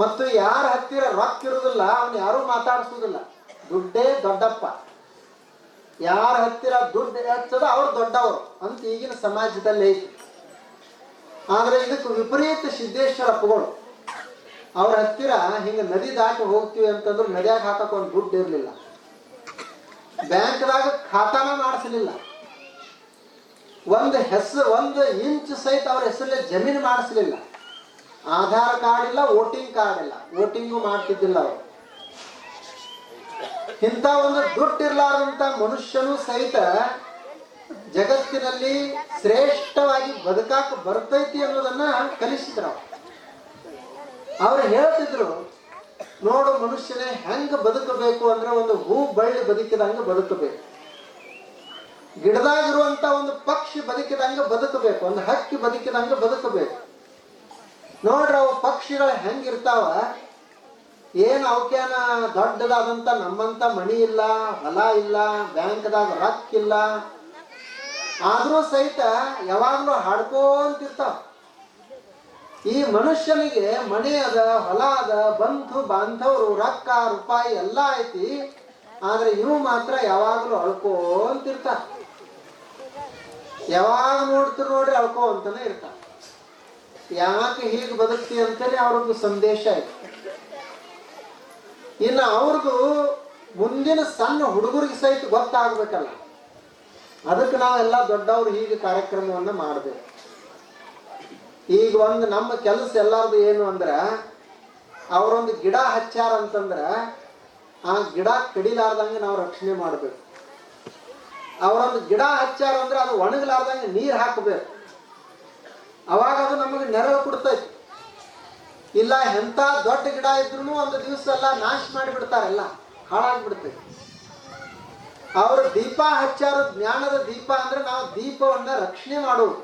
ಮತ್ತು ಯಾರ ಹತ್ತಿರ ರೊಕ್ಕ ಇರುವುದಿಲ್ಲ ಅವನು ಯಾರೂ ಮಾತಾಡಿಸುವುದಿಲ್ಲ. ದುಡ್ಡೇ ದೊಡ್ಡಪ್ಪ, ಯಾರ ಹತ್ತಿರ ದುಡ್ಡು ಹೆಚ್ಚದ ಅವ್ರು ದೊಡ್ಡವರು ಅಂತ ಈಗಿನ ಸಮಾಜದಲ್ಲಿ ಐತಿ. ಆದ್ರೆ ಇದಕ್ಕೆ ವಿಪರೀತ ಸಿದ್ದೇಶ್ವರ ಅಪ್ಪಗಳು. ಅವ್ರ ಹತ್ತಿರ ಹಿಂಗ ನದಿ ದಾಟಿ ಹೋಗ್ತೀವಿ ಅಂತಂದ್ರೆ ನದಿಯಾಗ ಹಾಕಕ್ ಒಂದು ದುಡ್ಡು ಇರ್ಲಿಲ್ಲ, ಬ್ಯಾಂಕ್ದಾಗ ಖಾತಾನ ಮಾಡಿಸಲಿಲ್ಲ, ಒಂದು ಇಂಚ್ ಸಹಿತ ಅವ್ರ ಹೆಸರಲ್ಲೇ ಜಮೀನು ಮಾಡಿಸ್ಲಿಲ್ಲ, ಆಧಾರ್ ಕಾರ್ಡ್ ಇಲ್ಲ, ವೋಟಿಂಗ್ ಕಾರ್ಡ್ ಇಲ್ಲ, ವೋಟಿಂಗು ಮಾಡ್ತಿದ್ದಿಲ್ಲ ಅವರು. ಇಂಥ ಒಂದು ದುಡ್ಡಿರ್ಲಾರಂತ ಮನುಷ್ಯನು ಸಹಿತ ಜಗತ್ತಿನಲ್ಲಿ ಶ್ರೇಷ್ಠವಾಗಿ ಬದುಕಾಕ ಬರ್ತೈತಿ ಅನ್ನೋದನ್ನ ಕಲಿಸಿದ್ರು. ಅವ್ರು ಹೇಳ್ತಿದ್ರು, ನೋಡು ಮನುಷ್ಯನೇ ಹೆಂಗ ಬದುಕಬೇಕು ಅಂದ್ರೆ ಒಂದು ಹೂ ಬಳ್ಳಿ ಬದುಕಿದಂಗ ಬದುಕಬೇಕು, ಗಿಡದಾಗಿರುವಂತ ಒಂದು ಪಕ್ಷಿ ಬದುಕಿದಂಗ ಬದುಕಬೇಕು, ಒಂದು ಹಕ್ಕಿ ಬದುಕಿದಂಗ ಬದುಕಬೇಕು. ನೋಡ್ರಿ ಅವು ಪಕ್ಷಿಗಳು ಹೆಂಗಿರ್ತಾವ, ಏನ್ ಅವಕ್ಯಾನ ದೊಡ್ಡದಾದಂತ ನಮ್ಮಂತ ಮಣಿ ಇಲ್ಲ, ಹೊಲ ಇಲ್ಲ, ಬ್ಯಾಂಕ್ದಾಗ ರೊಕ್ಕ ಇಲ್ಲ, ಆದ್ರೂ ಸಹಿತ ಯಾವಾಗ್ಲೂ ಹಾಡ್ಕೊಂತಿರ್ತಾವ. ಈ ಮನುಷ್ಯನಿಗೆ ಮನೆ ಅದ, ಹೊಲ ಅದ, ಬಂಧು ಬಾಂಧವರು, ರೊಕ್ಕ ರೂಪಾಯಿ ಎಲ್ಲ ಐತಿ, ಆದ್ರೆ ಇವು ಮಾತ್ರ ಯಾವಾಗ್ಲೂ ಅಳ್ಕೊಂತಿರ್ತಾವ. ಯಾವಾಗ ನೋಡ್ತಿರ್ ನೋಡ್ರಿ ಅಳ್ಕೋ ಅಂತಾನೆ ಇರ್ತಾವ. ಯಾಕೆ ಹೀಗೆ ಬದುಕ್ತಿ ಅಂತಾನೆ ಅವ್ರದ್ದು ಸಂದೇಶ ಐತಿ. ಇನ್ನು ಅವ್ರದ್ದು ಮುಂದಿನ ಸಣ್ಣ ಹುಡುಗರಿಗೆ ಸಹಿತ ಗೊತ್ತಾಗ್ಬೇಕಲ್ಲ, ಅದಕ್ಕೆ ನಾವೆಲ್ಲ ದೊಡ್ಡವರು ಹೀಗೆ ಕಾರ್ಯಕ್ರಮವನ್ನ ಮಾಡಬೇಕು. ಈಗ ಒಂದು ನಮ್ಮ ಕೆಲಸ ಎಲ್ಲಾರ್ದು ಏನು ಅಂದ್ರ, ಅವರೊಂದು ಗಿಡ ಹಚ್ಚಾರ ಅಂತಂದ್ರ ಆ ಗಿಡ ಕಡಿಲಾರ್ದಂಗೆ ನಾವು ರಕ್ಷಣೆ ಮಾಡಬೇಕು. ಅವರೊಂದು ಗಿಡ ಹಚ್ಚಾರ ಅಂದ್ರೆ ಅದು ಒಣಗಲಾರ್ದಂಗೆ ನೀರು ಹಾಕಬೇಕು, ಅವಾಗ ಅದು ನಮಗೆ ನೆರಳು ಕೊಡ್ತೈತಿ. ಇಲ್ಲ ಎಂಥ ದೊಡ್ಡ ಗಿಡ ಇದ್ರು ಒಂದು ದಿವಸ ಎಲ್ಲ ನಾಶ ಮಾಡಿಬಿಡ್ತಾರೆಲ್ಲ, ಹಾಳಾಗ್ಬಿಡ್ತೈತಿ. ಅವರು ದೀಪ ಹಚ್ಚಾರ, ಜ್ಞಾನದ ದೀಪ ಅಂದ್ರೆ ನಾವು ದೀಪವನ್ನ ರಕ್ಷಣೆ ಮಾಡೋದು,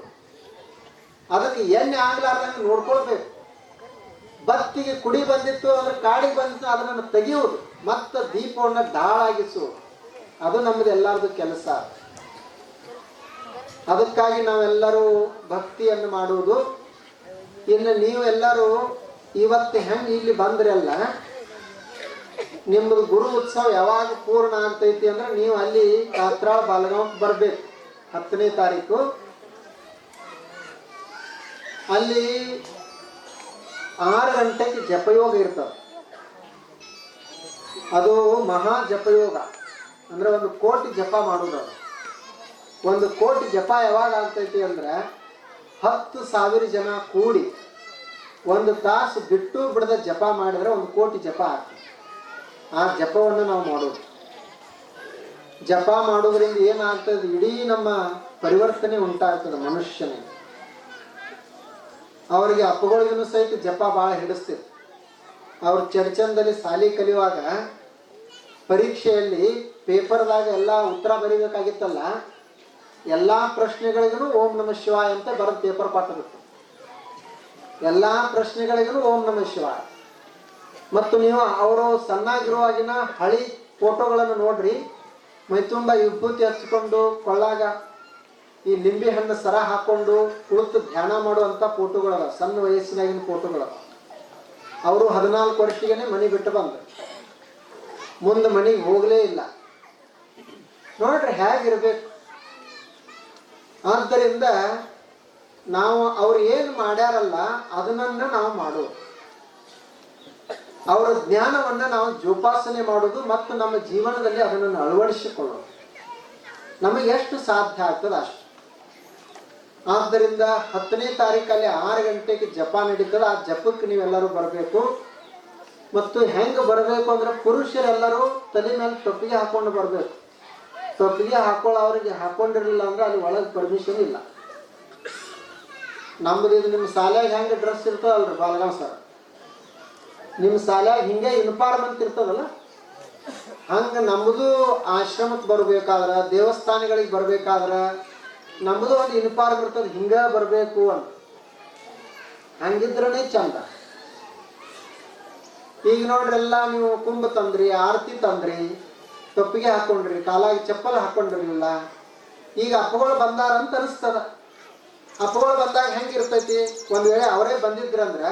ಅದಕ್ಕೆ ಎಣ್ಣೆ ಆಗ್ಲಾರ್ದಂಗೆ ನೋಡ್ಕೊಳ್ಬೇಕು. ಬತ್ತಿಗೆ ಕುಡಿ ಬಂದಿತ್ತು ಅಂದ್ರೆ ಕಾಡಿಗೆ ಬಂದಿತ್ತು ಅದನ್ನು ತೆಗೆಯುವುದು, ಮತ್ತೆ ದೀಪವನ್ನ ಢಾಳಾಗಿಸುವುದು, ಅದು ನಮ್ಮದು ಎಲ್ಲರದು ಕೆಲಸ. ಅದಕ್ಕಾಗಿ ನಾವೆಲ್ಲರೂ ಭಕ್ತಿಯನ್ನು ಮಾಡುವುದು. ಇನ್ನು ನೀವೆಲ್ಲರೂ ಇವತ್ತು ಹೆಂಗೆ ಇಲ್ಲಿ ಬಂದ್ರಲ್ಲ, ನಿಮ್ಮದು ಗುರು ಉತ್ಸವ ಯಾವಾಗ ಪೂರ್ಣ ಆಗ್ತೈತಿ ಅಂದ್ರೆ ನೀವು ಅಲ್ಲಿ ಕಾತ್ರಾಳ ಬಾಲಗಾಂವ್ಗೆ ಬರ್ಬೇಕು. 10ನೇ ತಾರೀಕು ಅಲ್ಲಿ 6 ಗಂಟೆಗೆ ಜಪಯೋಗ ಇರ್ತದೆ. ಅದು ಮಹಾ ಜಪಯೋಗ ಅಂದ್ರೆ 1 ಕೋಟಿ ಜಪ ಮಾಡೋದು. 1 ಕೋಟಿ ಜಪ ಯಾವಾಗ ಆಗ್ತೈತಿ ಅಂದ್ರೆ 10,000 ಜನ ಕೂಡಿ 1 ತಾಸು ಬಿಟ್ಟು ಬಿಡದ ಜಪ ಮಾಡಿದ್ರೆ 1 ಕೋಟಿ ಜಪ ಆಗ್ತದೆ. ಆ ಜಪವನ್ನು ನಾವು ಮಾಡೋದು. ಜಪ ಮಾಡೋದ್ರಿಂದ ಏನಾಗ್ತದೆ, ಇಡೀ ನಮ್ಮ ಪರಿವರ್ತನೆ ಉಂಟಾಗ್ತದೆ ಮನುಷ್ಯನಿಗೆ. ಅವರಿಗೆ ಅಪ್ಪಗಳಿಗೂ ಸಹಿತ ಜಪ ಭಾಳ ಹಿಡಿಸ್ತಿತ್ತು. ಅವ್ರು ಚರ್ಚಂದಲ್ಲಿ ಸಾಲಿ ಕಲಿಯುವಾಗ ಪರೀಕ್ಷೆಯಲ್ಲಿ ಪೇಪರ್ದಾಗ ಎಲ್ಲ ಉತ್ತರ ಬರೀಬೇಕಾಗಿತ್ತಲ್ಲ, ಎಲ್ಲ ಪ್ರಶ್ನೆಗಳಿಗೂ ಓಂ ನಮಃ ಶಿವಾಯ ಅಂತ ಬರೆದು ಪೇಪರ್ ಕೊಟ್ಟಿರುತ್ತೆ. ಎಲ್ಲ ಪ್ರಶ್ನೆಗಳಿಗೂ ಓಂ ನಮಃ ಶಿವಾಯ. ಮತ್ತು ನೀವು ಅವರು ಸಣ್ಣಾಗಿರುವಾಗಿನ ಹಳಿ ಫೋಟೋಗಳನ್ನು ನೋಡ್ರಿ, ಮೈತುಂಬ ವಿಭೂತಿ ಹಚ್ಕೊಂಡು ಕೊಳ್ಳಾಗ ಈ ಲಿಂಬೆ ಹಣ್ಣು ಸರ ಹಾಕೊಂಡು ಕುಳಿತು ಧ್ಯಾನ ಮಾಡುವಂಥ ಫೋಟೋಗಳವ, ಸಣ್ಣ ವಯಸ್ಸಿನಾಗಿನ ಫೋಟೋಗಳವ. ಅವರು 14 ವರ್ಷಿಗೆ ಮನೆ ಬಿಟ್ಟು ಬಂದರು, ಮುಂದೆ ಮನೆಗೆ ಹೋಗಲೇ ಇಲ್ಲ. ನೋಡ್ರಿ ಹೇಗಿರ್ಬೇಕು. ಆದ್ದರಿಂದ ನಾವು ಅವ್ರು ಏನು ಮಾಡ್ಯಾರಲ್ಲ ಅದನ್ನ ನಾವು ಮಾಡೋದು, ಅವರ ಜ್ಞಾನವನ್ನು ನಾವು ಜೋಪಾಸನೆ ಮಾಡೋದು ಮತ್ತು ನಮ್ಮ ಜೀವನದಲ್ಲಿ ಅದನ್ನು ಅಳವಡಿಸಿಕೊಳ್ಳೋದು ನಮಗೆ ಎಷ್ಟು ಸಾಧ್ಯ ಆಗ್ತದೆ ಅಷ್ಟು. ಆದ್ದರಿಂದ 10ನೇ ತಾರೀಕಲ್ಲಿ 6 ಗಂಟೆಗೆ ಜಪ ನಡೀತದೆ. ಆ ಜಪಕ್ಕೆ ನೀವೆಲ್ಲರೂ ಬರಬೇಕು. ಮತ್ತು ಹೆಂಗೆ ಬರಬೇಕು ಅಂದ್ರೆ ಪುರುಷರೆಲ್ಲರೂ ತಲೆ ಮೇಲೆ ಟೊಪ್ಪಿಗೆ ಹಾಕೊಂಡು ಬರಬೇಕು. ಟೊಪ್ಪಿಗೆ ಅವ್ರಿಗೆ ಹಾಕೊಂಡಿರಲಿಲ್ಲ ಅಂದ್ರೆ ಅಲ್ಲಿ ಒಳಗೆ ಪರ್ಮಿಷನ್ ಇಲ್ಲ. ನಮ್ದು ಇದು ನಿಮ್ಮ ಶಾಲ್ಯಾಗ ಹೆಂಗೆ ಡ್ರೆಸ್ ಇರ್ತದಲ್ರಿ ಬಾಲಗಾಂವ್ ಸರ್, ನಿಮ್ಮ ಶಾಲ್ಯಾಗ ಹಿಂಗೆ ಯೂನಿಫಾರ್ಮ್ ಅಂತ ಇರ್ತದಲ್ಲ, ಹಂಗೆ ನಮ್ಮದು ಆಶ್ರಮಕ್ಕೆ ಬರಬೇಕಾದ್ರೆ, ದೇವಸ್ಥಾನಗಳಿಗೆ ಬರಬೇಕಾದ್ರೆ ನಮ್ಮದು ಒಂದು ಯೂನಿಫಾರ್ಮ್ ಇರ್ತದೆ, ಹಿಂಗೆ ಬರಬೇಕು ಅಂತ. ಹಂಗಿದ್ರೇ ಚಂದ. ಈಗ ನೋಡ್ರಿ ಎಲ್ಲ ನೀವು ಕುಂಭ ತಂದ್ರಿ, ಆರತಿ ತಂದ್ರಿ, ಟೊಪ್ಪಿಗೆ ಹಾಕೊಂಡ್ರಿ, ಕಾಲಾಗಿ ಚಪ್ಪಲ್ ಹಾಕೊಂಡಿರಲಿಲ್ಲ. ಈಗ ಅಪ್ಪಗಳು ಬಂದಾರ ಅಂತ ಅನಿಸ್ತದ. ಅಪ್ಪಗಳು ಬಂದಾಗ ಹೆಂಗಿರ್ತೈತಿ, ಒಂದು ವೇಳೆ ಅವರೇ ಬಂದಿದ್ರಂದ್ರೆ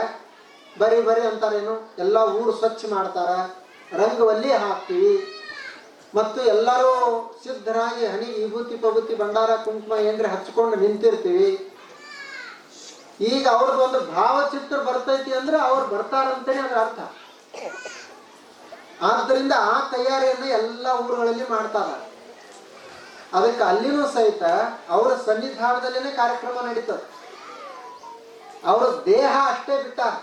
ಬರೀ ಅಂತಾರೇನು, ಎಲ್ಲ ಊರು ಸ್ವಚ್ಛ ಮಾಡ್ತಾರ, ರಂಗವಲ್ಲಿ ಹಾಕ್ತೀವಿ, ಮತ್ತು ಎಲ್ಲರೂ ಸಿದ್ಧರಾಗಿ ಹಣಿ ವಿಭೂತಿ ಪಭೂತಿ ಭಂಡಾರ ಕುಂಕುಮ ಏನ್ರಿ ಹಚ್ಕೊಂಡು ನಿಂತಿರ್ತೀವಿ. ಈಗ ಅವ್ರದ್ದು ಒಂದು ಭಾವಚಿತ್ರ ಬರ್ತೈತಿ ಅಂದ್ರೆ ಅವ್ರು ಬರ್ತಾರಂತಾನೆ ಅದ್ರ ಅರ್ಥ. ಆದ್ದರಿಂದ ಆ ತಯಾರಿಯನ್ನು ಎಲ್ಲ ಊರುಗಳಲ್ಲಿ ಮಾಡ್ತಾರ. ಅದಕ್ಕೆ ಅಲ್ಲಿನೂ ಸಹಿತ ಅವರ ಸನ್ನಿಧಾನದಲ್ಲೇ ಕಾರ್ಯಕ್ರಮ ನಡೀತದೆ. ಅವರ ದೇಹ ಅಷ್ಟೇ ಬಿಟ್ಟಾರ.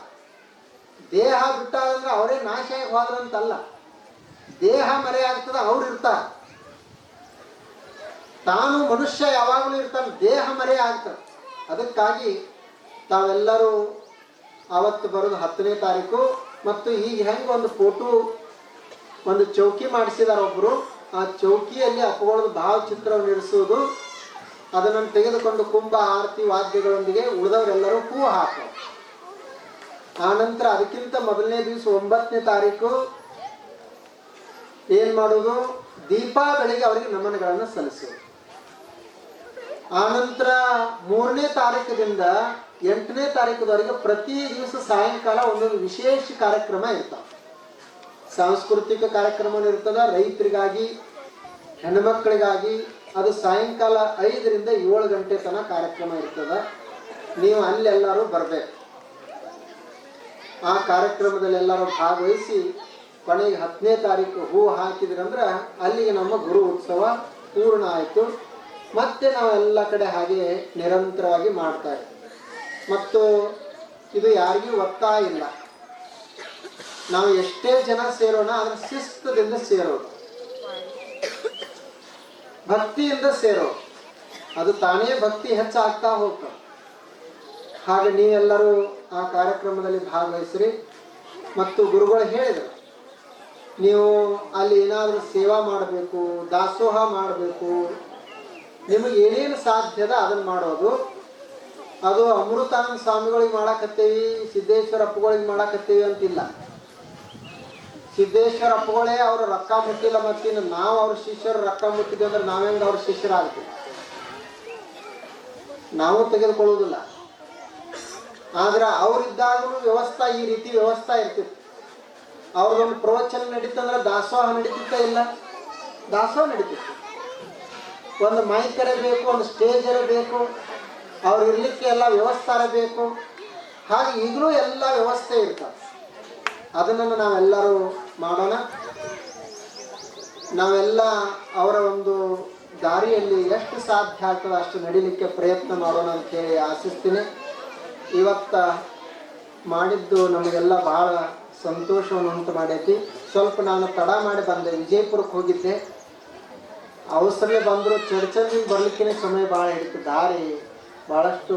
ದೇಹ ಬಿಟ್ಟಾರಂದ್ರೆ ಅವರೇ ನಾಶ ಆಗಿ ಹೋದ್ರಂತಲ್ಲ, ದೇಹ ಮರೆ ಆಗ್ತದ, ಅವ್ರು ಇರ್ತಾರ. ತಾನು ಮನುಷ್ಯ ಯಾವಾಗಲೂ ಇರ್ತಾನೆ, ದೇಹ ಮರೆ ಆಗ್ತದೆ. ಅದಕ್ಕಾಗಿ ತಾವೆಲ್ಲರೂ ಅವತ್ತು ಬರೋದು 10ನೇ ತಾರೀಕು. ಮತ್ತು ಈಗ ಹೆಂಗೆ ಒಂದು ಫೋಟೋ ಒಂದು ಚೌಕಿ ಮಾಡಿಸಿದಾರ ಒಬ್ಬರು, ಆ ಚೌಕಿಯಲ್ಲಿ ಅಪ್ಪಗಳದ್ದು ಭಾವಚಿತ್ರವನ್ನು ಇರಿಸುವುದು, ಅದನ್ನು ತೆಗೆದುಕೊಂಡು ಕುಂಭ ಆರತಿ ವಾದ್ಯಗಳೊಂದಿಗೆ ಉಳಿದವರೆಲ್ಲರೂ ಹೂ ಹಾಕೋದು. ಆನಂತರ ಅದಕ್ಕಿಂತ ಮೊದಲನೇ ದಿವಸ 9ನೇ ತಾರೀಕು ಏನು ಮಾಡೋದು, ದೀಪ ಬೆಳಿಗ್ಗೆ ಅವರಿಗೆ ನಮನಗಳನ್ನು ಸಲ್ಲಿಸೋದು. ಆನಂತರ 3ನೇ ತಾರೀಕದಿಂದ 8ನೇ ತಾರೀಕದವರೆಗೆ ಪ್ರತಿ ದಿವಸ ಸಾಯಂಕಾಲ ಒಂದೊಂದು ವಿಶೇಷ ಕಾರ್ಯಕ್ರಮ ಇರ್ತಾವೆ. ಸಾಂಸ್ಕೃತಿಕ ಕಾರ್ಯಕ್ರಮ ಇರ್ತದ, ರೈತರಿಗಾಗಿ, ಹೆಣ್ಮಕ್ಳಿಗಾಗಿ. ಅದು ಸಾಯಂಕಾಲ 5ರಿಂದ 7 ಗಂಟೆ ತನಕ ಕಾರ್ಯಕ್ರಮ ಇರ್ತದ. ನೀವು ಅಲ್ಲೆಲ್ಲರೂ ಬರಬೇಕು. ಆ ಕಾರ್ಯಕ್ರಮದಲ್ಲಿ ಎಲ್ಲರೂ ಭಾಗವಹಿಸಿ ಕೊನೆಗೆ 10ನೇ ತಾರೀಕು ಹೂ ಹಾಕಿದ್ರಂದ್ರೆ ಅಲ್ಲಿಗೆ ನಮ್ಮ ಗುರು ಉತ್ಸವ ಪೂರ್ಣ ಆಯಿತು. ಮತ್ತೆ ನಾವೆಲ್ಲ ಕಡೆ ಹಾಗೆ ನಿರಂತರವಾಗಿ ಮಾಡ್ತಾ ಇದ್ದೀವಿ. ಮತ್ತು ಇದು ಯಾರಿಗೂ ಒತ್ತಾಯ ಇಲ್ಲ. ನಾವು ಎಷ್ಟೇ ಜನ ಸೇರೋಣ, ಅದರ ಶಿಸ್ತದಿಂದ ಸೇರೋದು, ಭಕ್ತಿಯಿಂದ ಸೇರೋದು. ಅದು ತಾನೇ ಭಕ್ತಿ ಹೆಚ್ಚಾಗ್ತಾ ಹೋಗ್ತದೆ. ಹಾಗೆ ನೀವೆಲ್ಲರೂ ಆ ಕಾರ್ಯಕ್ರಮದಲ್ಲಿ ಭಾಗವಹಿಸ್ರಿ. ಮತ್ತು ಗುರುಗಳು ಹೇಳಿದರು, ನೀವು ಅಲ್ಲಿ ಏನಾದರೂ ಸೇವಾ ಮಾಡಬೇಕು, ದಾಸೋಹ ಮಾಡಬೇಕು, ನಿಮಗೆ ಏನೇನು ಸಾಧ್ಯದ ಅದನ್ನು ಮಾಡೋದು. ಅದು ಅಮೃತಾನಂದ ಸ್ವಾಮಿಗಳಿಗೆ ಮಾಡಾಕತ್ತೇವಿ, ಸಿದ್ದೇಶ್ವರ ಅಪ್ಪಗಳಿಗೆ ಮಾಡಾಕತ್ತೇವಿ ಅಂತಿಲ್ಲ. ಸಿದ್ದೇಶ್ವರ ಅಪ್ಪಗಳೇ ಅವರು ರೊಕ್ಕ ಮುಟ್ಟಿಲ್ಲ, ಮತ್ತಿನ್ನು ನಾವು ಅವ್ರ ಶಿಷ್ಯರು ರೊಕ್ಕ ಮುಟ್ಟಿದ್ವಿ ಅಂದ್ರೆ ನಾವೆಂಗೆ ಅವ್ರ ಶಿಷ್ಯರಾಗ್ತೀವಿ? ನಾವು ತೆಗೆದುಕೊಳ್ಳುವುದಿಲ್ಲ. ಆದ್ರೆ ಅವರಿದ್ದಾಗೂ ವ್ಯವಸ್ಥೆ ಈ ರೀತಿ ವ್ಯವಸ್ಥೆ ಇರ್ತಿತ್ತು. ಅವ್ರದೊಂದು ಪ್ರವಚನ ನಡೀತಂದ್ರೆ ದಾಸೋಹ ನಡೀತಿತ್ತ? ಇಲ್ಲ, ದಾಸೋಹ ನಡೀತಿತ್ತು. ಒಂದು ಮೈಕರೇ ಬೇಕು, ಒಂದು ಸ್ಟೇಜರೇ ಬೇಕು, ಅವ್ರು ಇರ್ಲಿಕ್ಕೆ ಎಲ್ಲ ವ್ಯವಸ್ಥೆ ಬೇಕು. ಹಾಗೆ ಈಗಲೂ ಎಲ್ಲ ವ್ಯವಸ್ಥೆ ಇರ್ತದೆ. ಅದನ್ನು ನಾವೆಲ್ಲರೂ ಮಾಡೋಣ. ನಾವೆಲ್ಲ ಅವರ ಒಂದು ದಾರಿಯಲ್ಲಿ ಎಷ್ಟು ಸಾಧ್ಯ ಆಗ್ತದೆ ಅಷ್ಟು ನಡೀಲಿಕ್ಕೆ ಪ್ರಯತ್ನ ಮಾಡೋಣ ಅಂತೇಳಿ ಆಶಿಸ್ತೀನಿ. ಇವತ್ತು ಮಾಡಿದ್ದು ನಮಗೆಲ್ಲ ಭಾಳ ಸಂತೋಷವನ್ನು ಉಂಟು ಮಾಡೈತಿ. ಸ್ವಲ್ಪ ನಾನು ತಡ ಮಾಡಿ ಬಂದೆ, ವಿಜಯಪುರಕ್ಕೆ ಹೋಗಿದ್ದೆ. ಅವಸರಲೆ ಬಂದರು ಚರ್ಚಲ್ಲಿ ಬರ್ಲಿಕ್ಕೆ ಸಮಯ ಭಾಳ ಹಿಡಿತು. ದಾರಿ ಭಾಳಷ್ಟು